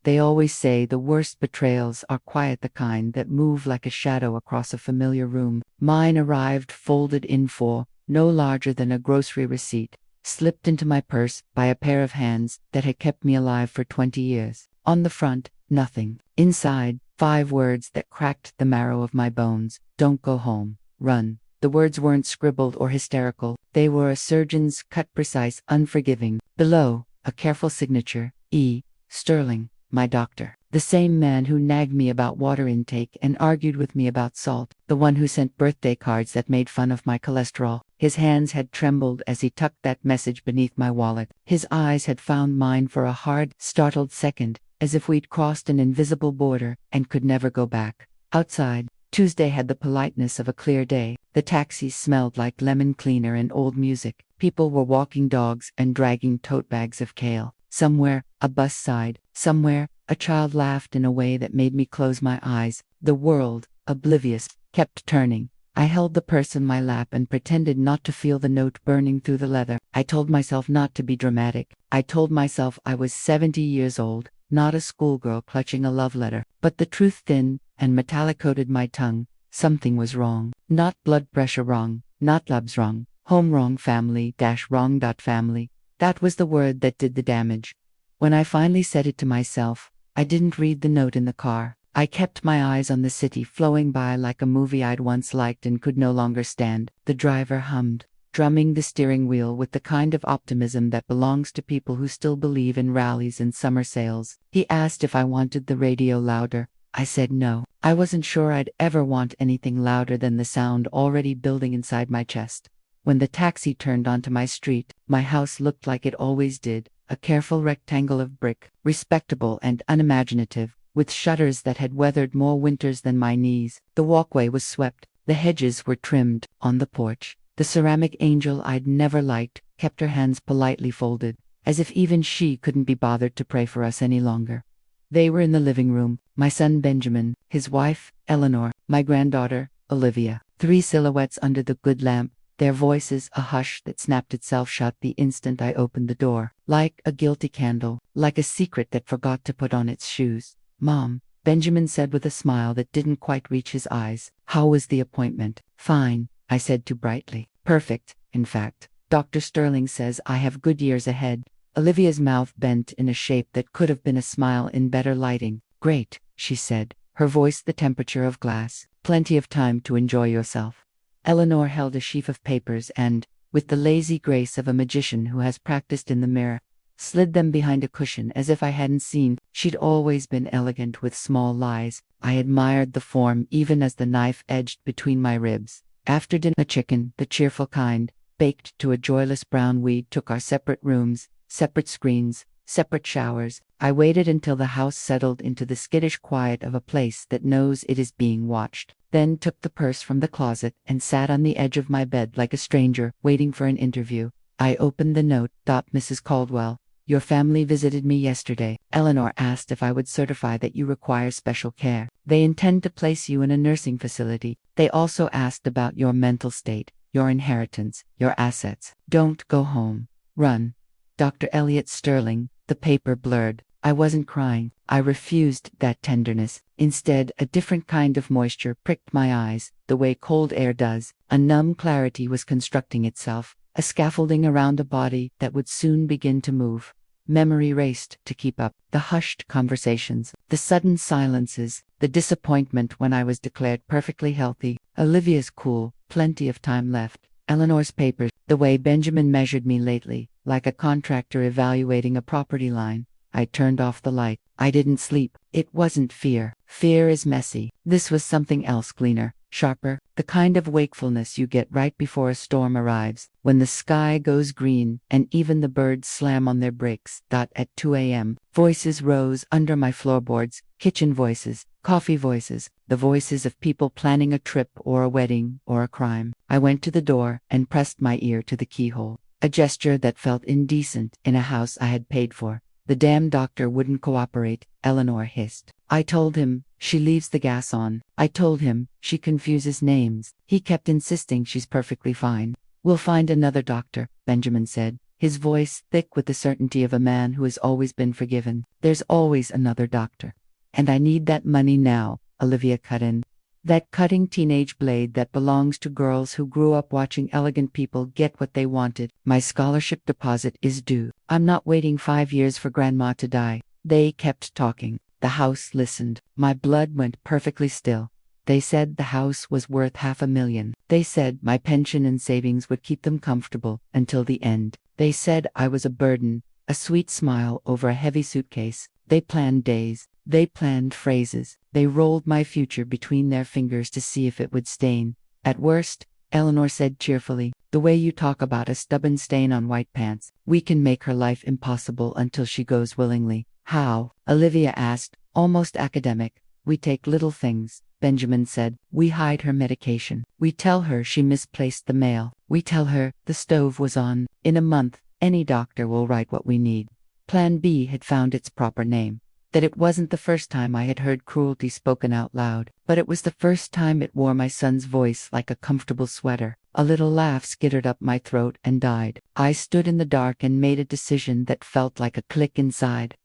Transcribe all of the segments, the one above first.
They always say the worst betrayals are quiet, the kind that move like a shadow across a familiar room. Mine arrived folded in four, no larger than a grocery receipt, slipped into my purse by a pair of hands that had kept me alive for 20 years. On the front, nothing. Inside, 5 words that cracked the marrow of my bones. Don't go home. Run. The words weren't scribbled or hysterical. They were a surgeon's cut, precise, unforgiving. Below, a careful signature. E. Sterling, my doctor. The same man who nagged me about water intake and argued with me about salt. The one who sent birthday cards that made fun of my cholesterol. His hands had trembled as he tucked that message beneath my wallet. His eyes had found mine for a hard, startled second, as if we'd crossed an invisible border and could never go back. Outside, Tuesday had the politeness of a clear day. The taxis smelled like lemon cleaner and old music. People were walking dogs and dragging tote bags of kale. Somewhere, a bus sighed. Somewhere, a child laughed in a way that made me close my eyes. The world, oblivious, kept turning. I held the purse in my lap and pretended not to feel the note burning through the leather. I told myself not to be dramatic. I told myself I was 70 years old, not a schoolgirl clutching a love letter. But the truth thinned and metallic-coated my tongue. Something was wrong. Not blood pressure wrong, not labs wrong, home wrong, family-wrong. Family. That was the word that did the damage. When I finally said it to myself, I didn't read the note in the car. I kept my eyes on the city flowing by like a movie I'd once liked and could no longer stand. The driver hummed, drumming the steering wheel with the kind of optimism that belongs to people who still believe in rallies and summer sales. He asked if I wanted the radio louder. I said no. I wasn't sure I'd ever want anything louder than the sound already building inside my chest. When the taxi turned onto my street, my house looked like it always did, a careful rectangle of brick, respectable and unimaginative, with shutters that had weathered more winters than my knees. The walkway was swept, the hedges were trimmed. On the porch, the ceramic angel I'd never liked kept her hands politely folded, as if even she couldn't be bothered to pray for us any longer. They were in the living room, my son Benjamin, his wife, Eleanor, my granddaughter, Olivia. 3 silhouettes under the good lamp, their voices a hush that snapped itself shut the instant I opened the door. Like a guilty candle, like a secret that forgot to put on its shoes. Mom, Benjamin said with a smile that didn't quite reach his eyes. How was the appointment? Fine, I said too brightly. Perfect, in fact. Dr. Sterling says I have good years ahead. Olivia's mouth bent in a shape that could have been a smile in better lighting. Great, she said, her voice the temperature of glass. Plenty of time to enjoy yourself. Eleanor held a sheaf of papers and, with the lazy grace of a magician who has practiced in the mirror, slid them behind a cushion as if I hadn't seen. She'd always been elegant with small lies. I admired the form even as the knife edged between my ribs. After dinner, chicken, the cheerful kind, baked to a joyless brown, we took our separate rooms, separate screens, separate showers. I waited until the house settled into the skittish quiet of a place that knows it is being watched, then took the purse from the closet and sat on the edge of my bed like a stranger, waiting for an interview. I opened the note. Mrs. Caldwell, your family visited me yesterday. Eleanor asked if I would certify that you require special care. They intend to place you in a nursing facility. They also asked about your mental state, your inheritance, your assets. Don't go home. Run. Dr. Elliot Sterling. The paper blurred. I wasn't crying. I refused that tenderness. Instead, a different kind of moisture pricked my eyes, the way cold air does. A numb clarity was constructing itself, a scaffolding around a body that would soon begin to move. Memory raced to keep up. The hushed conversations, the sudden silences, the disappointment when I was declared perfectly healthy. Olivia's cool, plenty of time left. Eleanor's papers, the way Benjamin measured me lately, like a contractor evaluating a property line. I turned off the light. I didn't sleep. It wasn't fear. Fear is messy. This was something else, cleaner, sharper, the kind of wakefulness you get right before a storm arrives, when the sky goes green and even the birds slam on their brakes. At 2 a.m., voices rose under my floorboards, kitchen voices, coffee voices, the voices of people planning a trip or a wedding or a crime. I went to the door and pressed my ear to the keyhole, a gesture that felt indecent in a house I had paid for. The damn doctor wouldn't cooperate, Eleanor hissed. I told him, she leaves the gas on. I told him, she confuses names. He kept insisting she's perfectly fine. We'll find another doctor, Benjamin said. his voice thick with the certainty of a man who has always been forgiven. There's always another doctor. And I need that money now, Olivia cut in. That cutting teenage blade that belongs to girls who grew up watching elegant people get what they wanted. My scholarship deposit is due. I'm not waiting 5 years for Grandma to die. They kept talking. The house listened. My blood went perfectly still. They said the house was worth $500,000. They said my pension and savings would keep them comfortable until the end. They said I was a burden, a sweet smile over a heavy suitcase. They planned days. They planned phrases. They rolled my future between their fingers to see if it would stain. At worst, Eleanor said cheerfully, the way you talk about a stubborn stain on white pants, we can make her life impossible until she goes willingly. How? Olivia asked, almost academic. We take little things, Benjamin said. We hide her medication. We tell her she misplaced the mail. We tell her the stove was on. In a month, any doctor will write what we need. Plan B had found its proper name. That it wasn't the first time I had heard cruelty spoken out loud, but it was the first time it wore my son's voice like a comfortable sweater. A little laugh skittered up my throat and died. I stood in the dark and made a decision that felt like a click inside.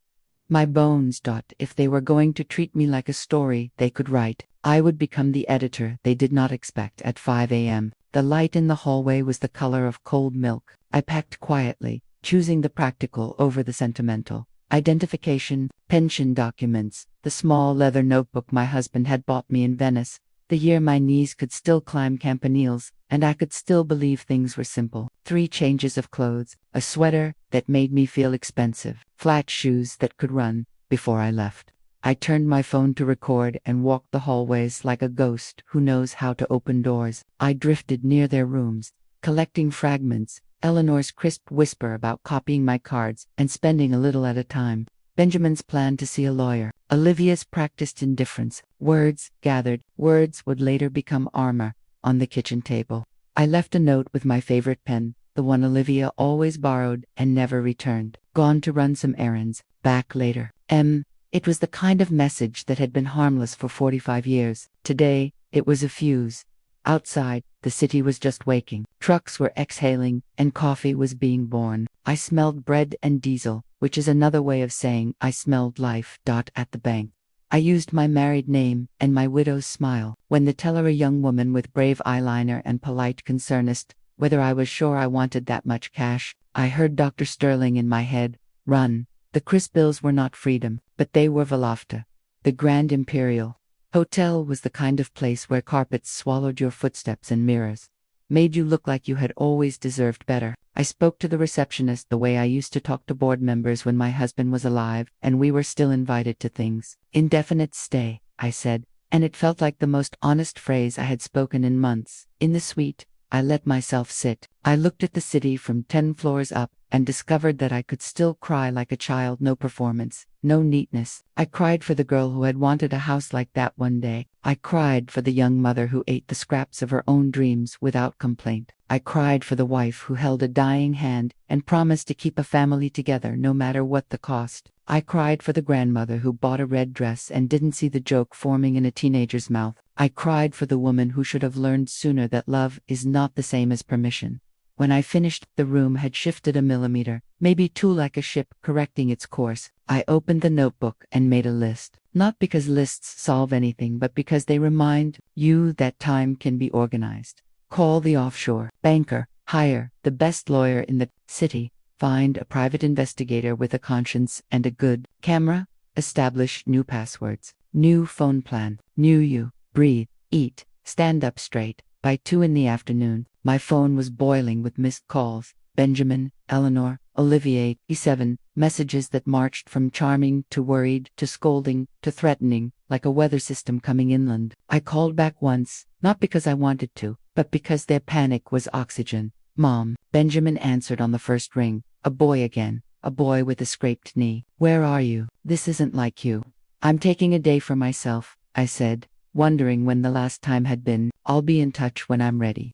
My bones. If they were going to treat me like a story they could write, I would become the editor they did not expect at 5 a.m. The light in the hallway was the color of cold milk. I packed quietly, choosing the practical over the sentimental. Identification, pension documents, the small leather notebook my husband had bought me in Venice, the year my knees could still climb campaniles, and I could still believe things were simple. 3 changes of clothes, a sweater that made me feel expensive, flat shoes that could run, before I left. I turned my phone to record and walked the hallways like a ghost who knows how to open doors. I drifted near their rooms, collecting fragments, Eleanor's crisp whisper about copying my cards and spending a little at a time. Benjamin's plan to see a lawyer. Olivia's practiced indifference. Words gathered. Words would later become armor. On the kitchen table. I left a note with my favorite pen, the one Olivia always borrowed and never returned. Gone to run some errands. Back later. It was the kind of message that had been harmless for 45 years. Today, it was a fuse. Outside, the city was just waking. Trucks were exhaling, and coffee was being born. I smelled bread and diesel, which is another way of saying I smelled life. At the bank. I used my married name and my widow's smile. When the teller, a young woman with brave eyeliner and polite concern, asked whether I was sure I wanted that much cash, I heard Dr. Sterling in my head. Run. The crisp bills were not Freedom, but they were Velofta. The Grand Imperial Hotel was the kind of place where carpets swallowed your footsteps and mirrors. Made you look like you had always deserved better. I spoke to the receptionist the way I used to talk to board members when my husband was alive and we were still invited to things. Indefinite stay, I said, and it felt like the most honest phrase I had spoken in months. In the suite, I let myself sit. I looked at the city from 10 floors up and discovered that I could still cry like a child. No performance, no neatness. I cried for the girl who had wanted a house like that one day. I cried for the young mother who ate the scraps of her own dreams without complaint. I cried for the wife who held a dying hand and promised to keep a family together no matter what the cost. I cried for the grandmother who bought a red dress and didn't see the joke forming in a teenager's mouth. I cried for the woman who should have learned sooner that love is not the same as permission. When I finished, the room had shifted a millimeter, maybe 2, like a ship correcting its course. I opened the notebook and made a list. Not because lists solve anything, but because they remind you that time can be organized. Call the offshore banker, hire the best lawyer in the city, find a private investigator with a conscience and a good camera, establish new passwords, new phone plan, new you, breathe, eat, stand up straight. By 2 in the afternoon, my phone was boiling with missed calls. Benjamin, Eleanor, Olivier, E7, messages that marched from charming to worried to scolding to threatening, like a weather system coming inland. I called back once, not because I wanted to, but because their panic was oxygen. Mom. Benjamin answered on the first ring. A boy again, a boy with a scraped knee. Where are you? This isn't like you. I'm taking a day for myself, I said, wondering when the last time had been. I'll be in touch when I'm ready.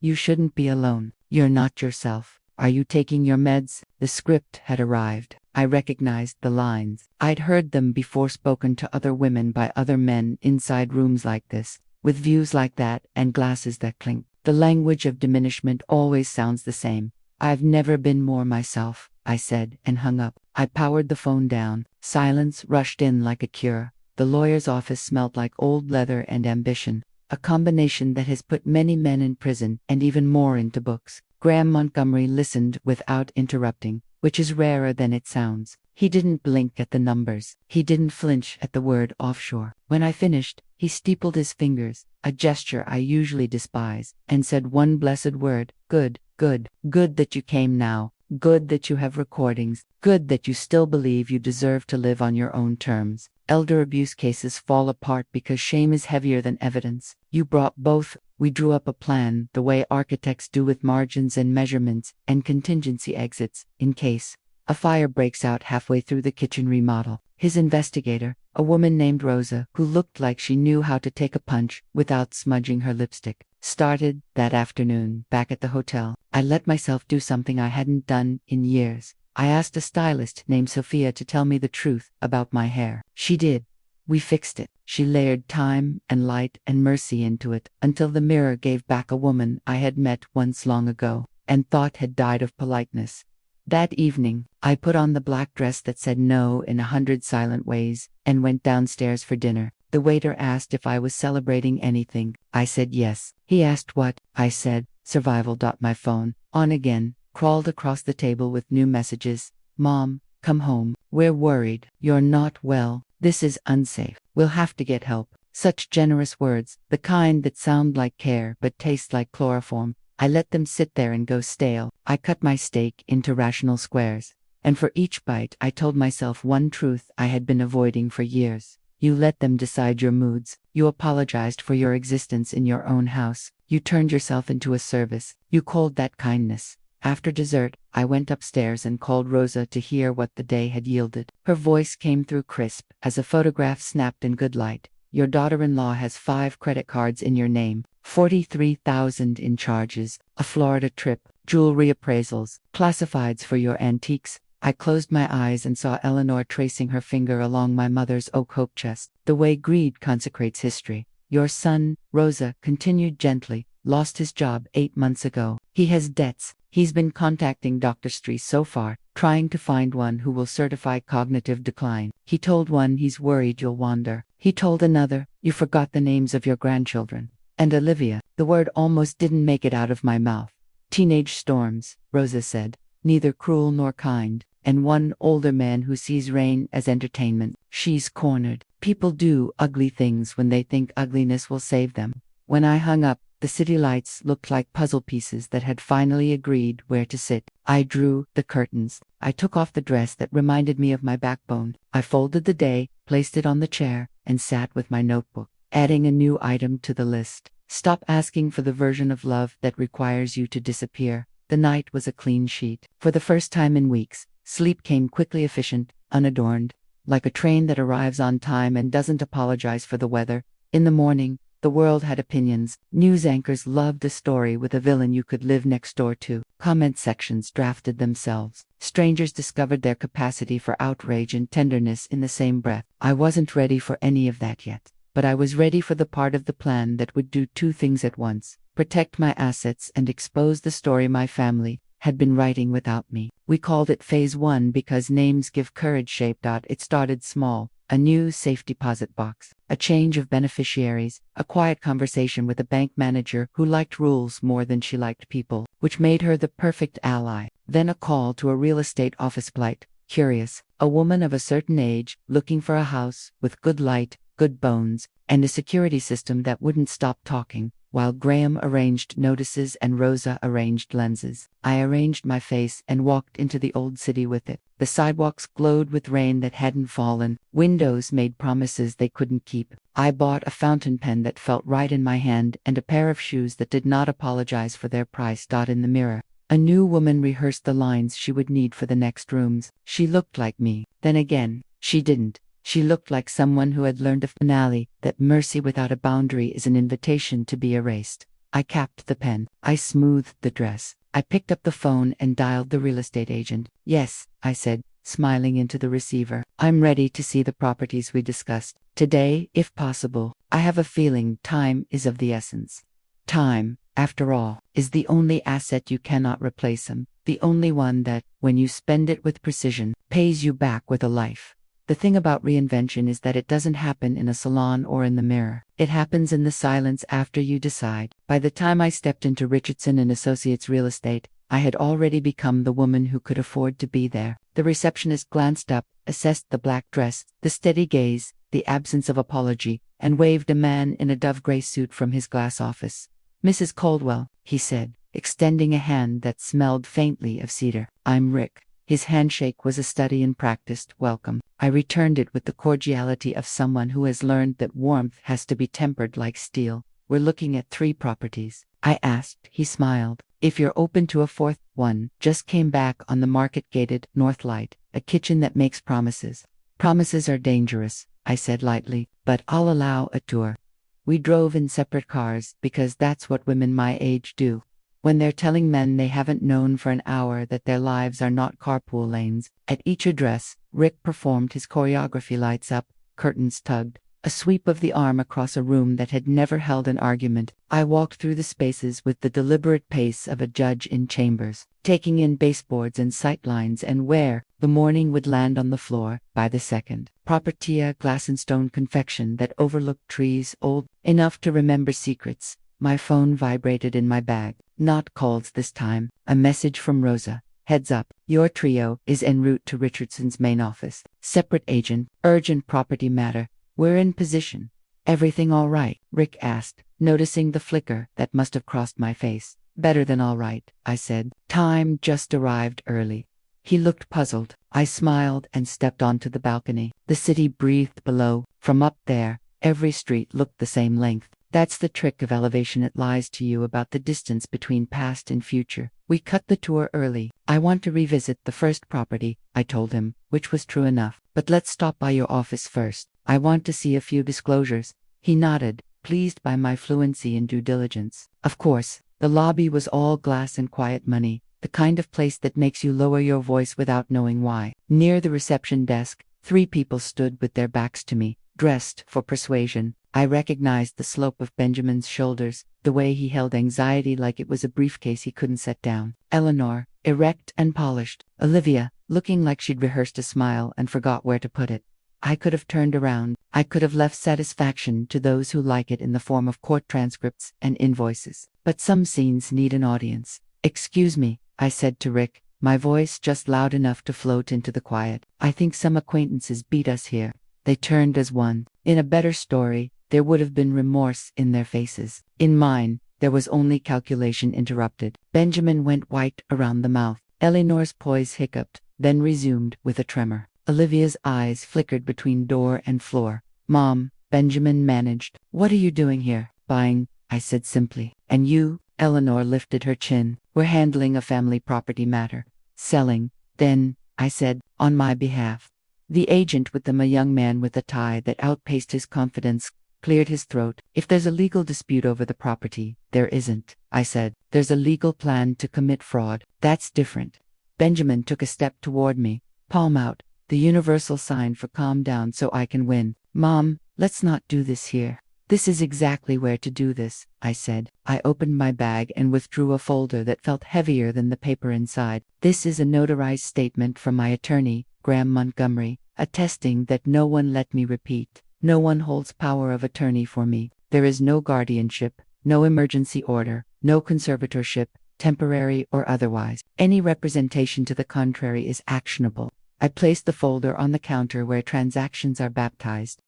You shouldn't be alone. You're not yourself. Are you taking your meds? The script had arrived. I recognized the lines. I'd heard them before, spoken to other women by other men inside rooms like this, with views like that and glasses that clink. The language of diminishment always sounds the same. I've never been more myself, I said, and hung up. I powered the phone down. Silence rushed in like a cure. The lawyer's office smelled like old leather and ambition, a combination that has put many men in prison and even more into books. Graham Montgomery listened without interrupting, which is rarer than it sounds. He didn't blink at the numbers. He didn't flinch at the word offshore. When I finished, he steepled his fingers, a gesture I usually despise, and said one blessed word: good, good, good that you came now. Good that you have recordings. Good that you still believe you deserve to live on your own terms. Elder abuse cases fall apart because shame is heavier than evidence. You brought both. We drew up a plan, the way architects do, with margins and measurements and contingency exits, in case a fire breaks out halfway through the kitchen remodel. His investigator, a woman named Rosa, who looked like she knew how to take a punch without smudging her lipstick, started that afternoon back at the hotel. I let myself do something I hadn't done in years. I asked a stylist named Sophia to tell me the truth about my hair. She did. We fixed it. She layered time and light and mercy into it until the mirror gave back a woman I had met once long ago and thought had died of politeness. That evening, I put on the black dress that said no in 100 silent ways and went downstairs for dinner. The waiter asked if I was celebrating anything. I said yes. He asked what. I said survival. My phone, on again, crawled across the table with new messages. Mom, come home. We're worried. You're not well. This is unsafe. We'll have to get help. Such generous words, the kind that sound like care but taste like chloroform. I let them sit there and go stale. I cut my steak into rational squares, and for each bite I told myself one truth I had been avoiding for years. You let them decide your moods. You apologized for your existence in your own house. You turned yourself into a service. You called that kindness. After dessert, I went upstairs and called Rosa to hear what the day had yielded. Her voice came through crisp as a photograph snapped in good light. Your daughter-in-law has 5 credit cards in your name, 43,000 in charges, a Florida trip, jewelry appraisals, classifieds for your antiques. I closed my eyes and saw Eleanor tracing her finger along my mother's oak hope chest, the way greed consecrates history. Your son, Rosa continued gently, lost his job 8 months ago. He has debts. He's been contacting Dr. Street so far, trying to find one who will certify cognitive decline. He told one he's worried you'll wander. He told another, you forgot the names of your grandchildren. And Olivia, the word almost didn't make it out of my mouth. Teenage storms, Rosa said, neither cruel nor kind, and one older man who sees rain as entertainment. She's cornered. People do ugly things when they think ugliness will save them. When I hung up, the city lights looked like puzzle pieces that had finally agreed where to sit. I drew the curtains. I took off the dress that reminded me of my backbone. I folded the day, placed it on the chair, and sat with my notebook, adding a new item to the list. Stop asking for the version of love that requires you to disappear. The night was a clean sheet. For the first time in weeks, sleep came quickly, efficient, unadorned, like a train that arrives on time and doesn't apologize for the weather. In the morning, the world had opinions. News anchors loved a story with a villain you could live next door to. Comment sections drafted themselves. Strangers discovered their capacity for outrage and tenderness in the same breath. I wasn't ready for any of that yet, but I was ready for the part of the plan that would do 2 things at once: protect my assets and expose the story my family had been writing without me. We called it Phase 1 because names give courage. Shape. It started small. A new safe deposit box, a change of beneficiaries, a quiet conversation with a bank manager who liked rules more than she liked people, which made her the perfect ally. Then a call to a real estate office. Polite, curious, a woman of a certain age, looking for a house with good light, good bones, and a security system that wouldn't stop talking, while Graham arranged notices and Rosa arranged lenses. I arranged my face and walked into the old city with it. The sidewalks glowed with rain that hadn't fallen. Windows made promises they couldn't keep. I bought a fountain pen that felt right in my hand and a pair of shoes that did not apologize for their price. In the mirror, a new woman rehearsed the lines she would need for the next rooms. She looked like me. Then again, she didn't. She looked like someone who had learned a finale, that mercy without a boundary is an invitation to be erased. I capped the pen. I smoothed the dress. I picked up the phone and dialed the real estate agent. Yes, I said, smiling into the receiver. I'm ready to see the properties we discussed. Today, if possible. I have a feeling time is of the essence. Time, after all, is the only asset you cannot replace. The only one that, when you spend it with precision, pays you back with a life. The thing about reinvention is that it doesn't happen in a salon or in the mirror. It happens in the silence after you decide. By the time I stepped into Richardson and Associates Real Estate, I had already become the woman who could afford to be there. The receptionist glanced up, assessed the black dress, the steady gaze, the absence of apology, and waved a man in a dove-gray suit from his glass office. "Mrs. Caldwell," he said, extending a hand that smelled faintly of cedar. "I'm Rick." His handshake was a study in practiced welcome. I returned it with the cordiality of someone who has learned that warmth has to be tempered like steel. "We're looking at 3 properties," I asked. He smiled. "If you're open to a 4th one, just came back on the market-gated North Light, a kitchen that makes promises." "Promises are dangerous," I said lightly, "but I'll allow a tour." We drove in separate cars because that's what women my age do. When they're telling men they haven't known for an hour that their lives are not carpool lanes. At each address, Rick performed his choreography: lights up, curtains tugged, a sweep of the arm across a room that had never held an argument. I walked through the spaces with the deliberate pace of a judge in chambers, taking in baseboards and sightlines and where the morning would land on the floor. By the second property, a glass and stone confection that overlooked trees old enough to remember secrets, my phone vibrated in my bag. Not calls this time. A message from Rosa. "Heads up, your trio is en route to Richardson's main office. Separate agent, urgent property matter. We're in position." "Everything all right?" Rick asked, noticing the flicker that must have crossed my face. "Better than all right," I said. "Time just arrived early." He looked puzzled. I smiled and stepped onto the balcony. The city breathed below. From up there, every street looked the same length. That's the trick of elevation. It lies to you about the distance between past and future. We cut the tour early. "I want to revisit the first property," I told him, which was true enough. "But let's stop by your office first. I want to see a few disclosures." He nodded, pleased by my fluency in due diligence. Of course, the lobby was all glass and quiet money, the kind of place that makes you lower your voice without knowing why. Near the reception desk, 3 people stood with their backs to me, dressed for persuasion. I recognized the slope of Benjamin's shoulders, the way he held anxiety like it was a briefcase he couldn't set down. Eleanor, erect and polished. Olivia, looking like she'd rehearsed a smile and forgot where to put it. I could have turned around. I could have left satisfaction to those who like it in the form of court transcripts and invoices. But some scenes need an audience. "Excuse me," I said to Rick, my voice just loud enough to float into the quiet. "I think some acquaintances beat us here." They turned as one. In a better story, there would have been remorse in their faces. In mine, there was only calculation interrupted. Benjamin went white around the mouth. Eleanor's poise hiccuped, then resumed with a tremor. Olivia's eyes flickered between door and floor. "Mom," Benjamin managed. "What are you doing here?" "Buying," I said simply. "And you?" Eleanor lifted her chin. "We're handling a family property matter." "Selling, then," I said, "on my behalf." The agent with them, a young man with a tie that outpaced his confidence, cleared his throat. "If there's a legal dispute over the property," "There isn't," I said. "There's a legal plan to commit fraud. That's different." Benjamin took a step toward me, palm out, the universal sign for calm down so I can win. "Mom, let's not do this here." "This is exactly where to do this," I said. I opened my bag and withdrew a folder that felt heavier than the paper inside. "This is a notarized statement from my attorney, Graham Montgomery, attesting that no one let me repeat. No one holds power of attorney for me. There is no guardianship, no emergency order, no conservatorship, temporary or otherwise. Any representation to the contrary is actionable." I placed the folder on the counter where transactions are baptized.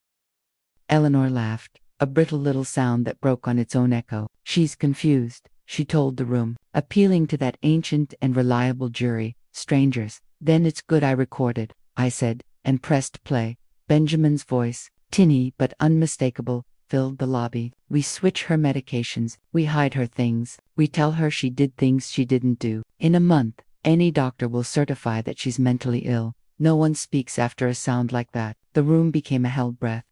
Eleanor laughed, a brittle little sound that broke on its own echo. "She's confused," she told the room, appealing to that ancient and reliable jury, strangers. "Then it's good I recorded," I said, and pressed play. Benjamin's voice, tinny but unmistakable, filled the lobby. "We switch her medications, we hide her things, we tell her she did things she didn't do. In a month, any doctor will certify that she's mentally ill. No one speaks after a sound like that." The room became a held breath.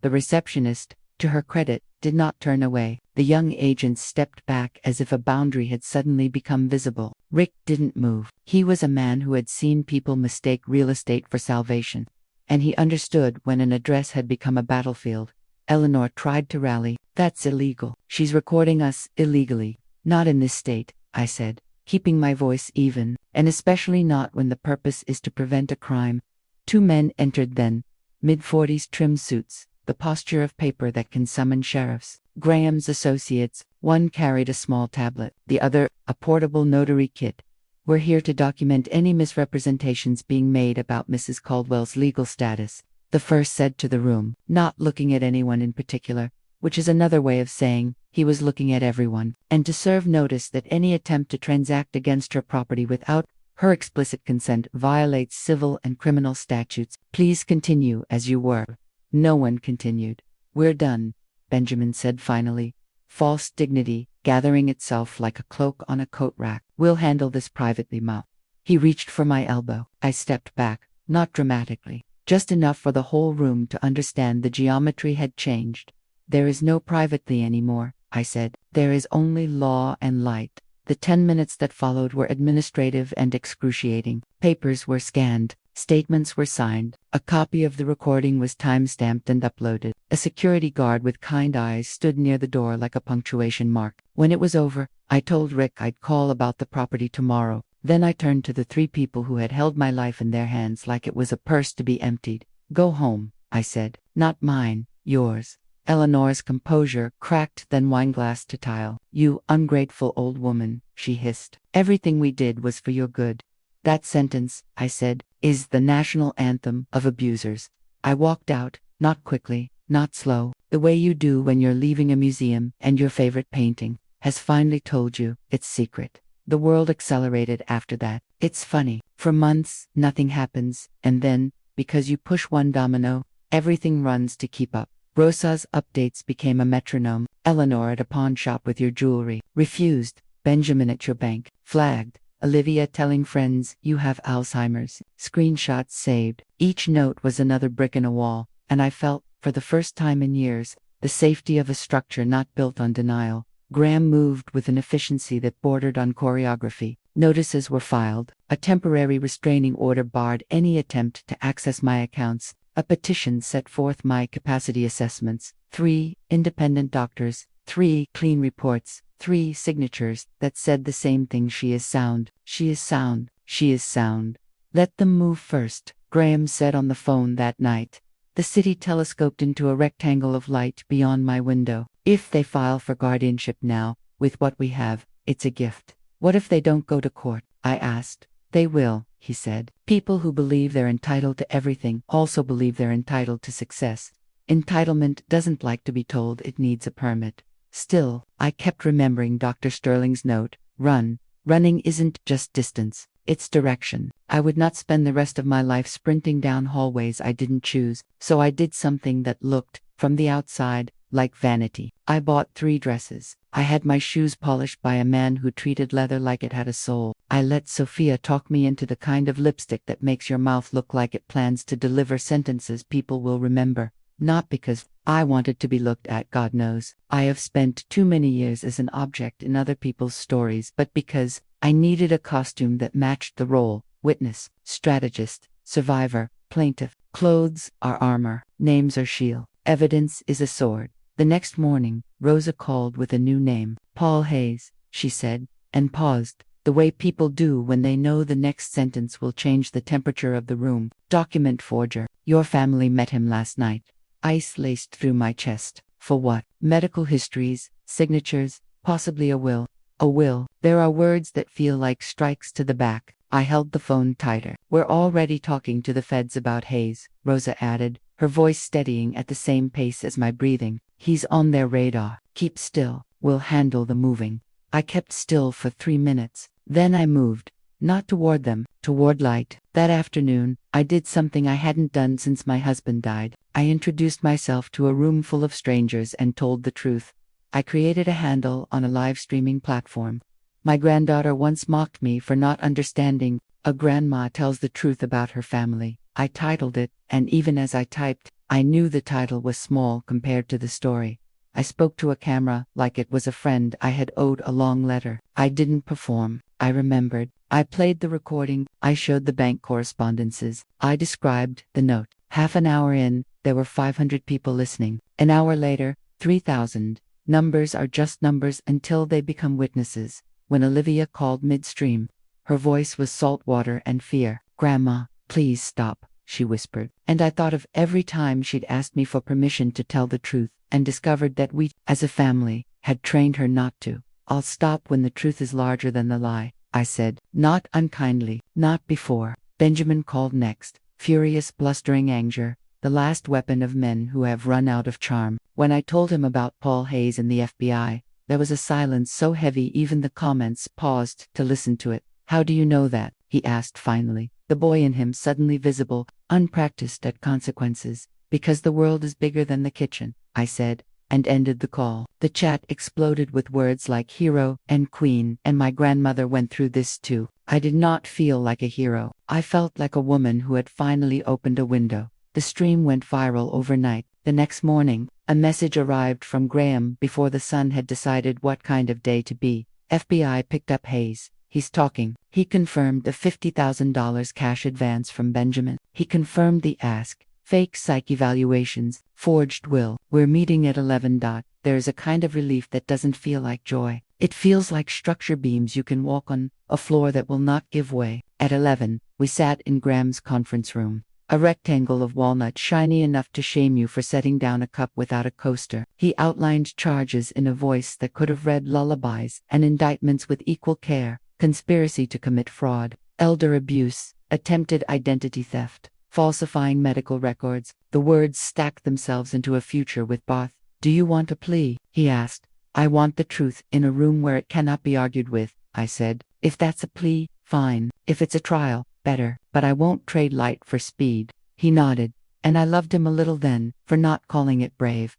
The receptionist, to her credit, did not turn away. The young agent stepped back as if a boundary had suddenly become visible. Rick didn't move. He was a man who had seen people mistake real estate for salvation, and he understood when an address had become a battlefield. Eleanor tried to rally. "That's illegal. She's recording us illegally." "Not in this state," I said. keeping my voice even, and especially not when the purpose is to prevent a crime. 2 men entered then, mid-40s, trim suits, the posture of paper that can summon sheriffs. Graham's associates, one carried a small tablet, the other a portable notary kit. We're here to document any misrepresentations being made about Mrs. Caldwell's legal status, the first said to the room, not looking at anyone in particular, which is another way of saying he was looking at everyone, and to serve notice that any attempt to transact against her property without her explicit consent violates civil and criminal statutes. Please continue as you were. No one continued. We're done, Benjamin said finally, false dignity gathering itself like a cloak on a coat rack. We'll handle this privately, Ma. He reached for my elbow. I stepped back, not dramatically, just enough for the whole room to understand the geometry had changed. There is no privately anymore, I said. There is only law and light. The 10 minutes that followed were administrative and excruciating. Papers were scanned. Statements were signed. A copy of the recording was time-stamped and uploaded. A security guard with kind eyes stood near the door like a punctuation mark. When it was over, I told Rick I'd call about the property tomorrow. Then I turned to the 3 people who had held my life in their hands like it was a purse to be emptied. Go home, I said. Not mine, yours. Eleanor's composure cracked, then wineglass to tile. You ungrateful old woman, she hissed. Everything we did was for your good. That sentence, I said, is the national anthem of abusers. I walked out, not quickly, not slow, the way you do when you're leaving a museum and your favorite painting has finally told you its secret. The world accelerated after that. It's funny. For months, nothing happens, and then, because you push one domino, everything runs to keep up. Rosa's updates became a metronome. Eleanor at a pawn shop with your jewelry. Refused. Benjamin at your bank. Flagged. Olivia telling friends you have Alzheimer's. Screenshots saved. Each note was another brick in a wall, and I felt, for the first time in years, the safety of a structure not built on denial. Graham moved with an efficiency that bordered on choreography. Notices were filed. A temporary restraining order barred any attempt to access my accounts. A petition set forth my capacity assessments. 3 independent doctors. 3 clean reports. 3 signatures that said the same thing. She is sound. She is sound. She is sound. Let them move first, Graham said on the phone that night. The city telescoped into a rectangle of light beyond my window. If they file for guardianship now, with what we have, it's a gift. What if they don't go to court? I asked. They will, he said. People who believe they're entitled to everything also believe they're entitled to success. Entitlement doesn't like to be told it needs a permit. Still, I kept remembering Dr. Sterling's note, run. Running isn't just distance, it's direction. I would not spend the rest of my life sprinting down hallways I didn't choose, so I did something that looked, from the outside, like vanity. I bought 3 dresses. I had my shoes polished by a man who treated leather like it had a soul. I let Sophia talk me into the kind of lipstick that makes your mouth look like it plans to deliver sentences people will remember. Not because I wanted to be looked at, God knows. I have spent too many years as an object in other people's stories, but because I needed a costume that matched the role. Witness, strategist, survivor, plaintiff. Clothes are armor, names are shield, evidence is a sword. The next morning, Rosa called with a new name. Paul Hayes, she said, and paused, the way people do when they know the next sentence will change the temperature of the room. Document forger. Your family met him last night. Ice laced through my chest. For what? Medical histories, signatures, possibly a will. A will. There are words that feel like strikes to the back. I held the phone tighter. We're already talking to the feds about Hayes, Rosa added, her voice steadying at the same pace as my breathing. He's on their radar. Keep still. We'll handle the moving. I kept still for 3 minutes. Then I moved. Not toward them, toward light. That afternoon, I did something I hadn't done since my husband died. I introduced myself to a room full of strangers and told the truth. I created a handle on a live streaming platform. My granddaughter once mocked me for not understanding. A grandma tells the truth about her family. I titled it, and even as I typed, I knew the title was small compared to the story. I spoke to a camera like it was a friend I had owed a long letter. I didn't perform. I remembered. I played the recording. I showed the bank correspondences. I described the note. Half an hour in, there were 500 people listening. An hour later, 3,000. Numbers are just numbers until they become witnesses. when Olivia called midstream. Her voice was salt water and fear. "Grandma, please stop," she whispered. And I thought of every time she'd asked me for permission to tell the truth, and discovered that we, as a family, had trained her not to. "I'll stop when the truth is larger than the lie," I said, not unkindly, not before. Benjamin called next, furious, blustering anger, the last weapon of men who have run out of charm. When I told him about Paul Hayes and the FBI, there was a silence so heavy even the comments paused to listen to it. "How do you know that?" he asked finally, the boy in him suddenly visible, unpracticed at consequences. "Because the world is bigger than the kitchen," I said, and ended the call. The chat exploded with words like hero and queen, and my grandmother went through this too. I did not feel like a hero. I felt like a woman who had finally opened a window. The stream went viral overnight. The next morning, a message arrived from Graham before the sun had decided what kind of day to be. "FBI picked up Hayes. He's talking." He confirmed the $50,000 cash advance from Benjamin. He confirmed the ask, fake psych evaluations, forged will. "We're meeting at 11. There is a kind of relief that doesn't feel like joy. It feels like structure beams you can walk on, a floor that will not give way." At 11, we sat in Graham's conference room. A rectangle of walnut shiny enough to shame you for setting down a cup without a coaster. He outlined charges in a voice that could have read lullabies, and indictments with equal care: conspiracy to commit fraud, elder abuse, attempted identity theft, falsifying medical records. The words stacked themselves into a future with Barth. "Do you want a plea?" he asked. "I want the truth in a room where it cannot be argued with," I said. "If that's a plea, fine. If it's a trial, better. But I won't trade light for speed." He nodded, and I loved him a little then, for not calling it brave.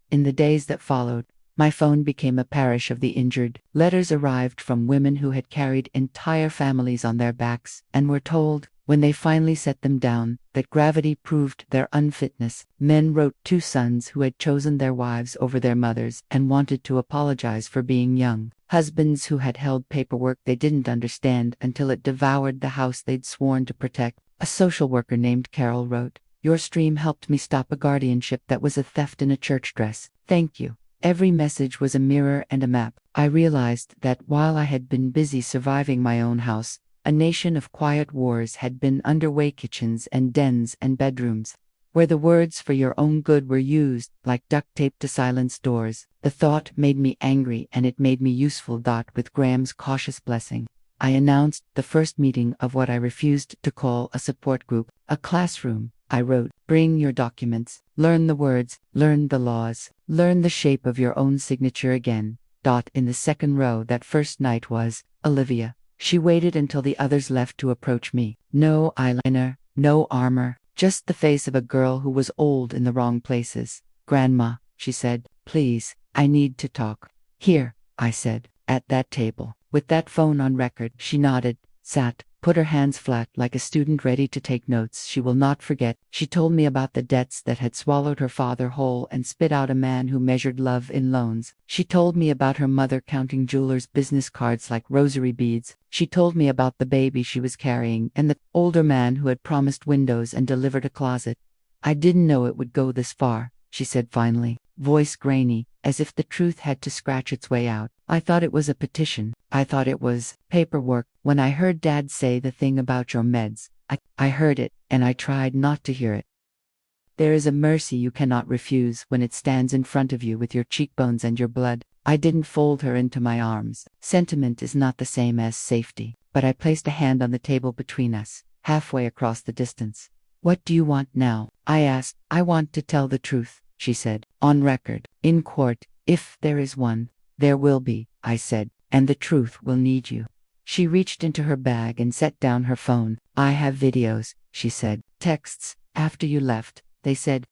In the days that followed, my phone became a parish of the injured. Letters arrived from women who had carried entire families on their backs, and were told, when they finally set them down, that gravity proved their unfitness. Men wrote 2 sons who had chosen their wives over their mothers and wanted to apologize for being young. Husbands who had held paperwork they didn't understand until it devoured the house they'd sworn to protect. A social worker named Carol wrote, "Your stream helped me stop a guardianship that was a theft in a church dress. Thank you." Every message was a mirror and a map. I realized that while I had been busy surviving my own house, a nation of quiet wars had been underway. Kitchens and dens and bedrooms, where the words "for your own good" were used like duct tape to silence doors. The thought made me angry, and it made me useful. With Graham's cautious blessing, I announced the first meeting of what I refused to call a support group, a classroom. I wrote, "Bring your documents, learn the words, learn the laws, learn the shape of your own signature again." In the second row that first night was Olivia. She waited until the others left to approach me. No eyeliner, no armor, just the face of a girl who was old in the wrong places. "Grandma," she said, "please, I need to talk." "Here," I said, "at that table, with that phone on record." She nodded, sat, put her hands flat like a student ready to take notes she will not forget. She told me about the debts that had swallowed her father whole and spit out a man who measured love in loans. She told me about her mother counting jewelers' business cards like rosary beads. She told me about the baby she was carrying and the older man who had promised windows and delivered a closet. "I didn't know it would go this far," she said finally, voice grainy, as if the truth had to scratch its way out. "I thought it was a petition. I thought it was paperwork. When I heard Dad say the thing about your meds, I heard it, and I tried not to hear it. There is a mercy you cannot refuse when it stands in front of you with your cheekbones and your blood." I didn't fold her into my arms. Sentiment is not the same as safety, but I placed a hand on the table between us, halfway across the distance. "What do you want now?" I asked. "I want to tell the truth," she said. "On record, in court, if there is one." "There will be," I said, "and the truth will need you." She reached into her bag and set down her phone. "I have videos," she said. "Texts, after you left. They said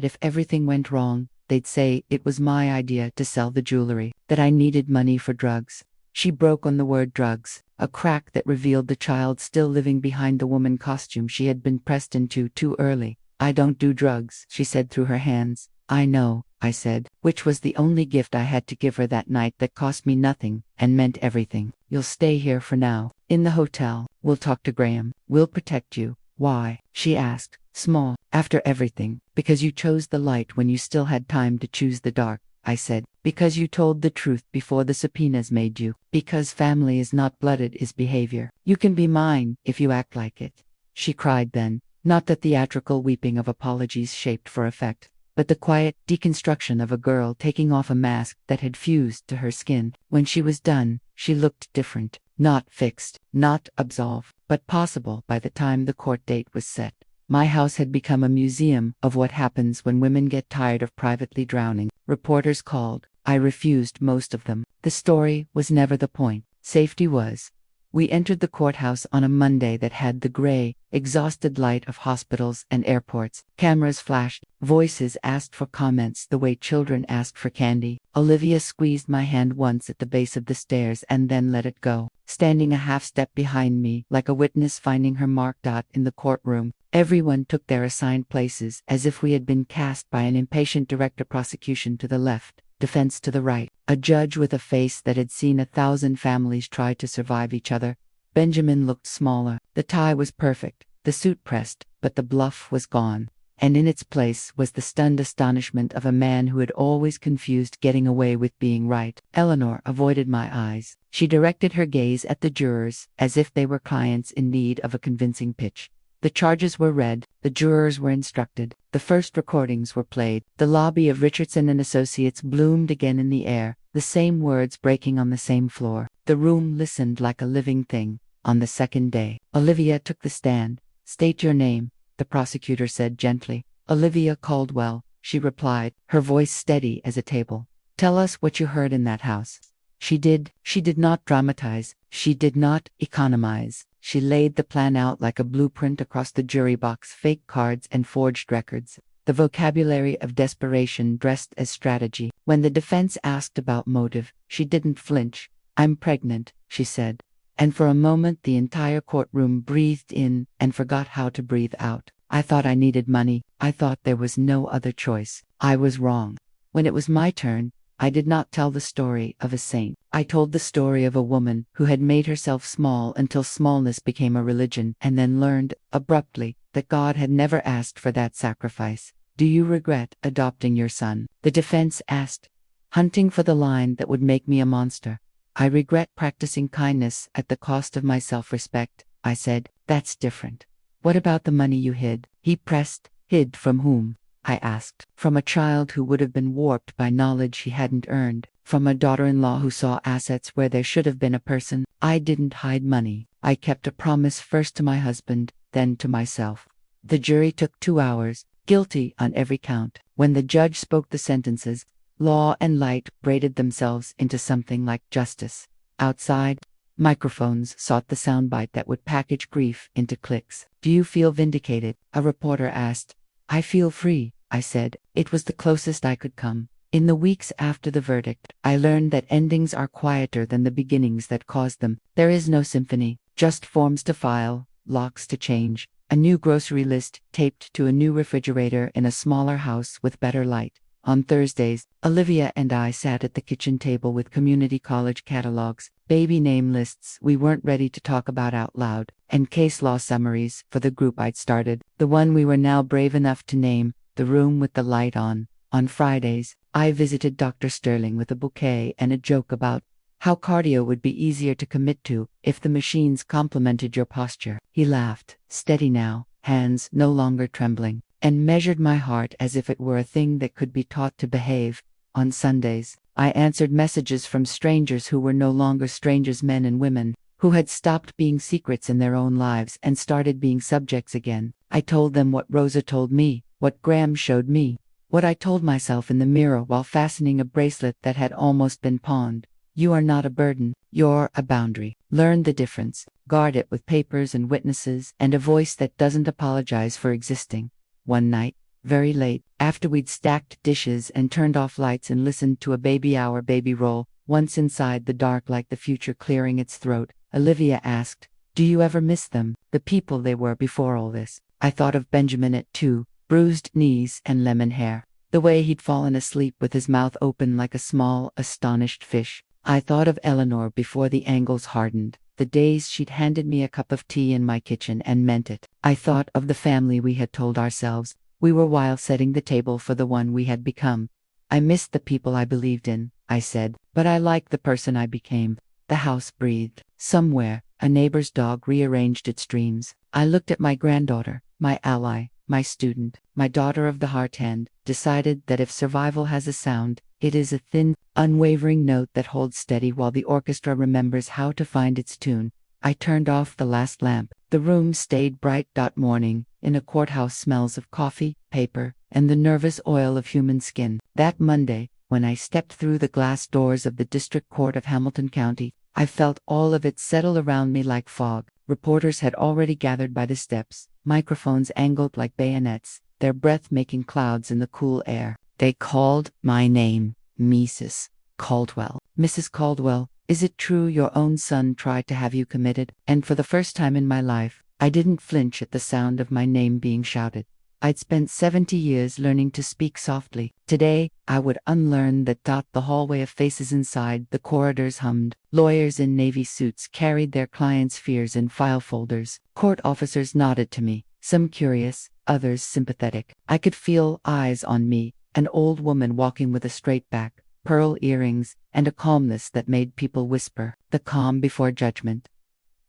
if everything went wrong, they'd say it was my idea to sell the jewelry, that I needed money for drugs." She broke on the word drugs, a crack that revealed the child still living behind the woman costume she had been pressed into too early. "I don't do drugs," she said through her hands. "I know," I said, which was the only gift I had to give her that night that cost me nothing and meant everything. "You'll stay here for now, in the hotel. We'll talk to Graham. We'll protect you." "Why?" she asked. "Small, after everything, because you chose the light when you still had time to choose the dark." I said. Because you told the truth before the subpoenas made you. Because family is not blood, it is behavior. You can be mine if you act like it. She cried then, not the theatrical weeping of apologies shaped for effect, but the quiet deconstruction of a girl taking off a mask that had fused to her skin. When she was done, she looked different, not fixed, not absolved, but possible by the time the court date was set. My house had become a museum of what happens when women get tired of privately drowning. Reporters called. I refused most of them. The story was never the point. Safety was. We entered the courthouse on a Monday that had the gray, exhausted light of hospitals and airports. Cameras flashed. Voices asked for comments the way children ask for candy. Olivia squeezed my hand once at the base of the stairs and then let it go, standing a half step behind me like a witness finding her marked out in the courtroom. Everyone took their assigned places as if we had been cast by an impatient director. Prosecution to the left, defense to the right, a judge with a face that had seen 1,000 families try to survive each other. Benjamin looked smaller. The tie was perfect, the suit pressed, but the bluff was gone. And in its place was the stunned astonishment of a man who had always confused getting away with being right. Eleanor avoided my eyes. She directed her gaze at the jurors as if they were clients in need of a convincing pitch. The charges were read, the jurors were instructed, the first recordings were played. The lobby of Richardson and Associates bloomed again in the air, the same words breaking on the same floor. The room listened like a living thing. On the second day, Olivia took the stand. State your name, the prosecutor said gently. Olivia Caldwell, she replied, her voice steady as a table. Tell us what you heard in that house. She did not dramatize, she did not economize. She laid the plan out like a blueprint across the jury box, fake cards and forged records. The vocabulary of desperation dressed as strategy. When the defense asked about motive, she didn't flinch. I'm pregnant, she said. And for a moment the entire courtroom breathed in and forgot how to breathe out. I thought I needed money. I thought there was no other choice. I was wrong. When it was my turn, I did not tell the story of a saint. I told the story of a woman who had made herself small until smallness became a religion, and then learned, abruptly, that God had never asked for that sacrifice. Do you regret adopting your son? The defense asked, hunting for the line that would make me a monster. I regret practicing kindness at the cost of my self-respect, I said. That's different. What about the money you hid? He pressed. Hid from whom? I asked. From a child who would have been warped by knowledge he hadn't earned. From a daughter-in-law who saw assets where there should have been a person. I didn't hide money. I kept a promise first to my husband, then to myself. The jury took 2 hours, guilty on every count. When the judge spoke the sentences, law and light braided themselves into something like justice. Outside, microphones sought the soundbite that would package grief into clicks. Do you feel vindicated? A reporter asked. I feel free, I said. It was the closest I could come. In the weeks after the verdict, I learned that endings are quieter than the beginnings that caused them. There is no symphony, just forms to file, locks to change, a new grocery list taped to a new refrigerator in a smaller house with better light. On Thursdays, Olivia and I sat at the kitchen table with community college catalogs, baby name lists we weren't ready to talk about out loud, and case law summaries for the group I'd started, the one we were now brave enough to name, The Room with the Light On. On Fridays, I visited Dr. Sterling with a bouquet and a joke about how cardio would be easier to commit to if the machines complemented your posture. He laughed, steady now, hands no longer trembling, and measured my heart as if it were a thing that could be taught to behave. On Sundays, I answered messages from strangers who were no longer strangers, men and women, who had stopped being secrets in their own lives and started being subjects again. I told them what Rosa told me, what Graham showed me, what I told myself in the mirror while fastening a bracelet that had almost been pawned. You are not a burden, you're a boundary. Learn the difference, guard it with papers and witnesses and a voice that doesn't apologize for existing. One night, very late, after we'd stacked dishes and turned off lights and listened to a baby hour baby roll, once inside the dark like the future clearing its throat, Olivia asked, do you ever miss them, the people they were before all this? I thought of Benjamin at 2, bruised knees and lemon hair, the way he'd fallen asleep with his mouth open like a small, astonished fish. I thought of Eleanor before the angles hardened, the days she'd handed me a cup of tea in my kitchen and meant it. I thought of the family we had told ourselves we were while setting the table for the one we had become. I missed the people I believed in, I said, but I like the person I became. The house breathed. Somewhere, a neighbor's dog rearranged its dreams. I looked at my granddaughter, my ally, my student, my daughter of the heart hand, decided that if survival has a sound, it is a thin, unwavering note that holds steady while the orchestra remembers how to find its tune. I turned off the last lamp. The room stayed bright. Morning, in a courthouse, smells of coffee, paper, and the nervous oil of human skin. That Monday, when I stepped through the glass doors of the District Court of Hamilton County, I felt all of it settle around me like fog. Reporters had already gathered by the steps, microphones angled like bayonets, their breath making clouds in the cool air. They called my name, Mrs. Caldwell. Mrs. Caldwell, is it true your own son tried to have you committed? And for the first time in my life, I didn't flinch at the sound of my name being shouted. I'd spent 70 years learning to speak softly. Today, I would unlearn that. The hallway of faces inside, the corridors hummed. Lawyers in navy suits carried their clients' fears in file folders. Court officers nodded to me, some curious, others sympathetic. I could feel eyes on me, an old woman walking with a straight back, pearl earrings, and a calmness that made people whisper. The calm before judgment.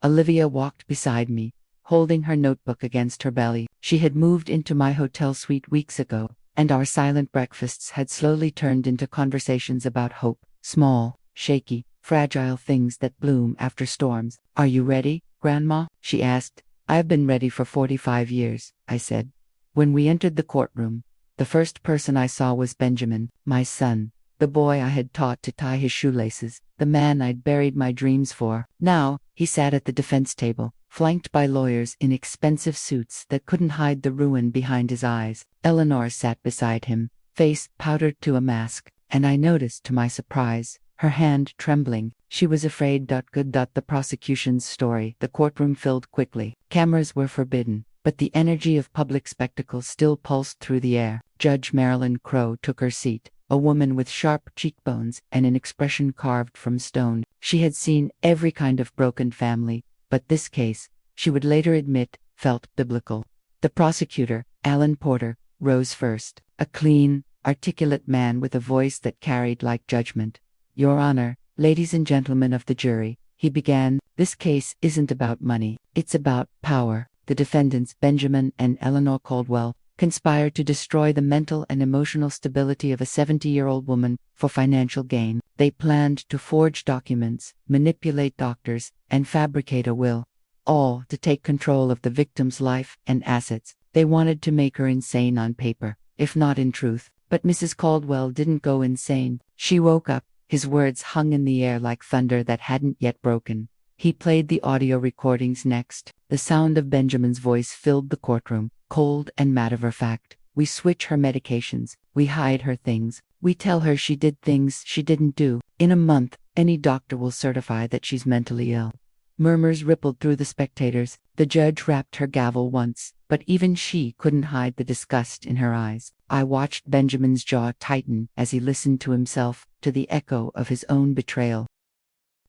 Olivia walked beside me, holding her notebook against her belly. She had moved into my hotel suite weeks ago, and our silent breakfasts had slowly turned into conversations about hope, small, shaky, fragile things that bloom after storms. Are you ready, Grandma? She asked. I've been ready for 45 years, I said. When we entered the courtroom, the first person I saw was Benjamin, my son, the boy I had taught to tie his shoelaces, the man I'd buried my dreams for. Now, he sat at the defense table, flanked by lawyers in expensive suits that couldn't hide the ruin behind his eyes. Eleanor sat beside him, face powdered to a mask, and I noticed to my surprise, her hand trembling. She was afraid. Good. The prosecution's story. The courtroom filled quickly. Cameras were forbidden, but the energy of public spectacle still pulsed through the air. Judge Marilyn Crowe took her seat, a woman with sharp cheekbones and an expression carved from stone. She had seen every kind of broken family, but this case, she would later admit, felt biblical. The prosecutor, Alan Porter, rose first, a clean, articulate man with a voice that carried like judgment. Your Honor, ladies and gentlemen of the jury, he began, this case isn't about money, it's about power. The defendants, Benjamin and Eleanor Caldwell, conspired to destroy the mental and emotional stability of a 70-year-old woman for financial gain. They planned to forge documents, manipulate doctors, and fabricate a will, all to take control of the victim's life and assets. They wanted to make her insane on paper, if not in truth. But Mrs. Caldwell didn't go insane. She woke up. His words hung in the air like thunder that hadn't yet broken. He played the audio recordings next. The sound of Benjamin's voice filled the courtroom, cold and matter-of-fact. We switch her medications. We hide her things. We tell her she did things she didn't do. In a month, any doctor will certify that she's mentally ill. Murmurs rippled through the spectators. The judge rapped her gavel once, but even she couldn't hide the disgust in her eyes. I watched Benjamin's jaw tighten as he listened to himself, to the echo of his own betrayal.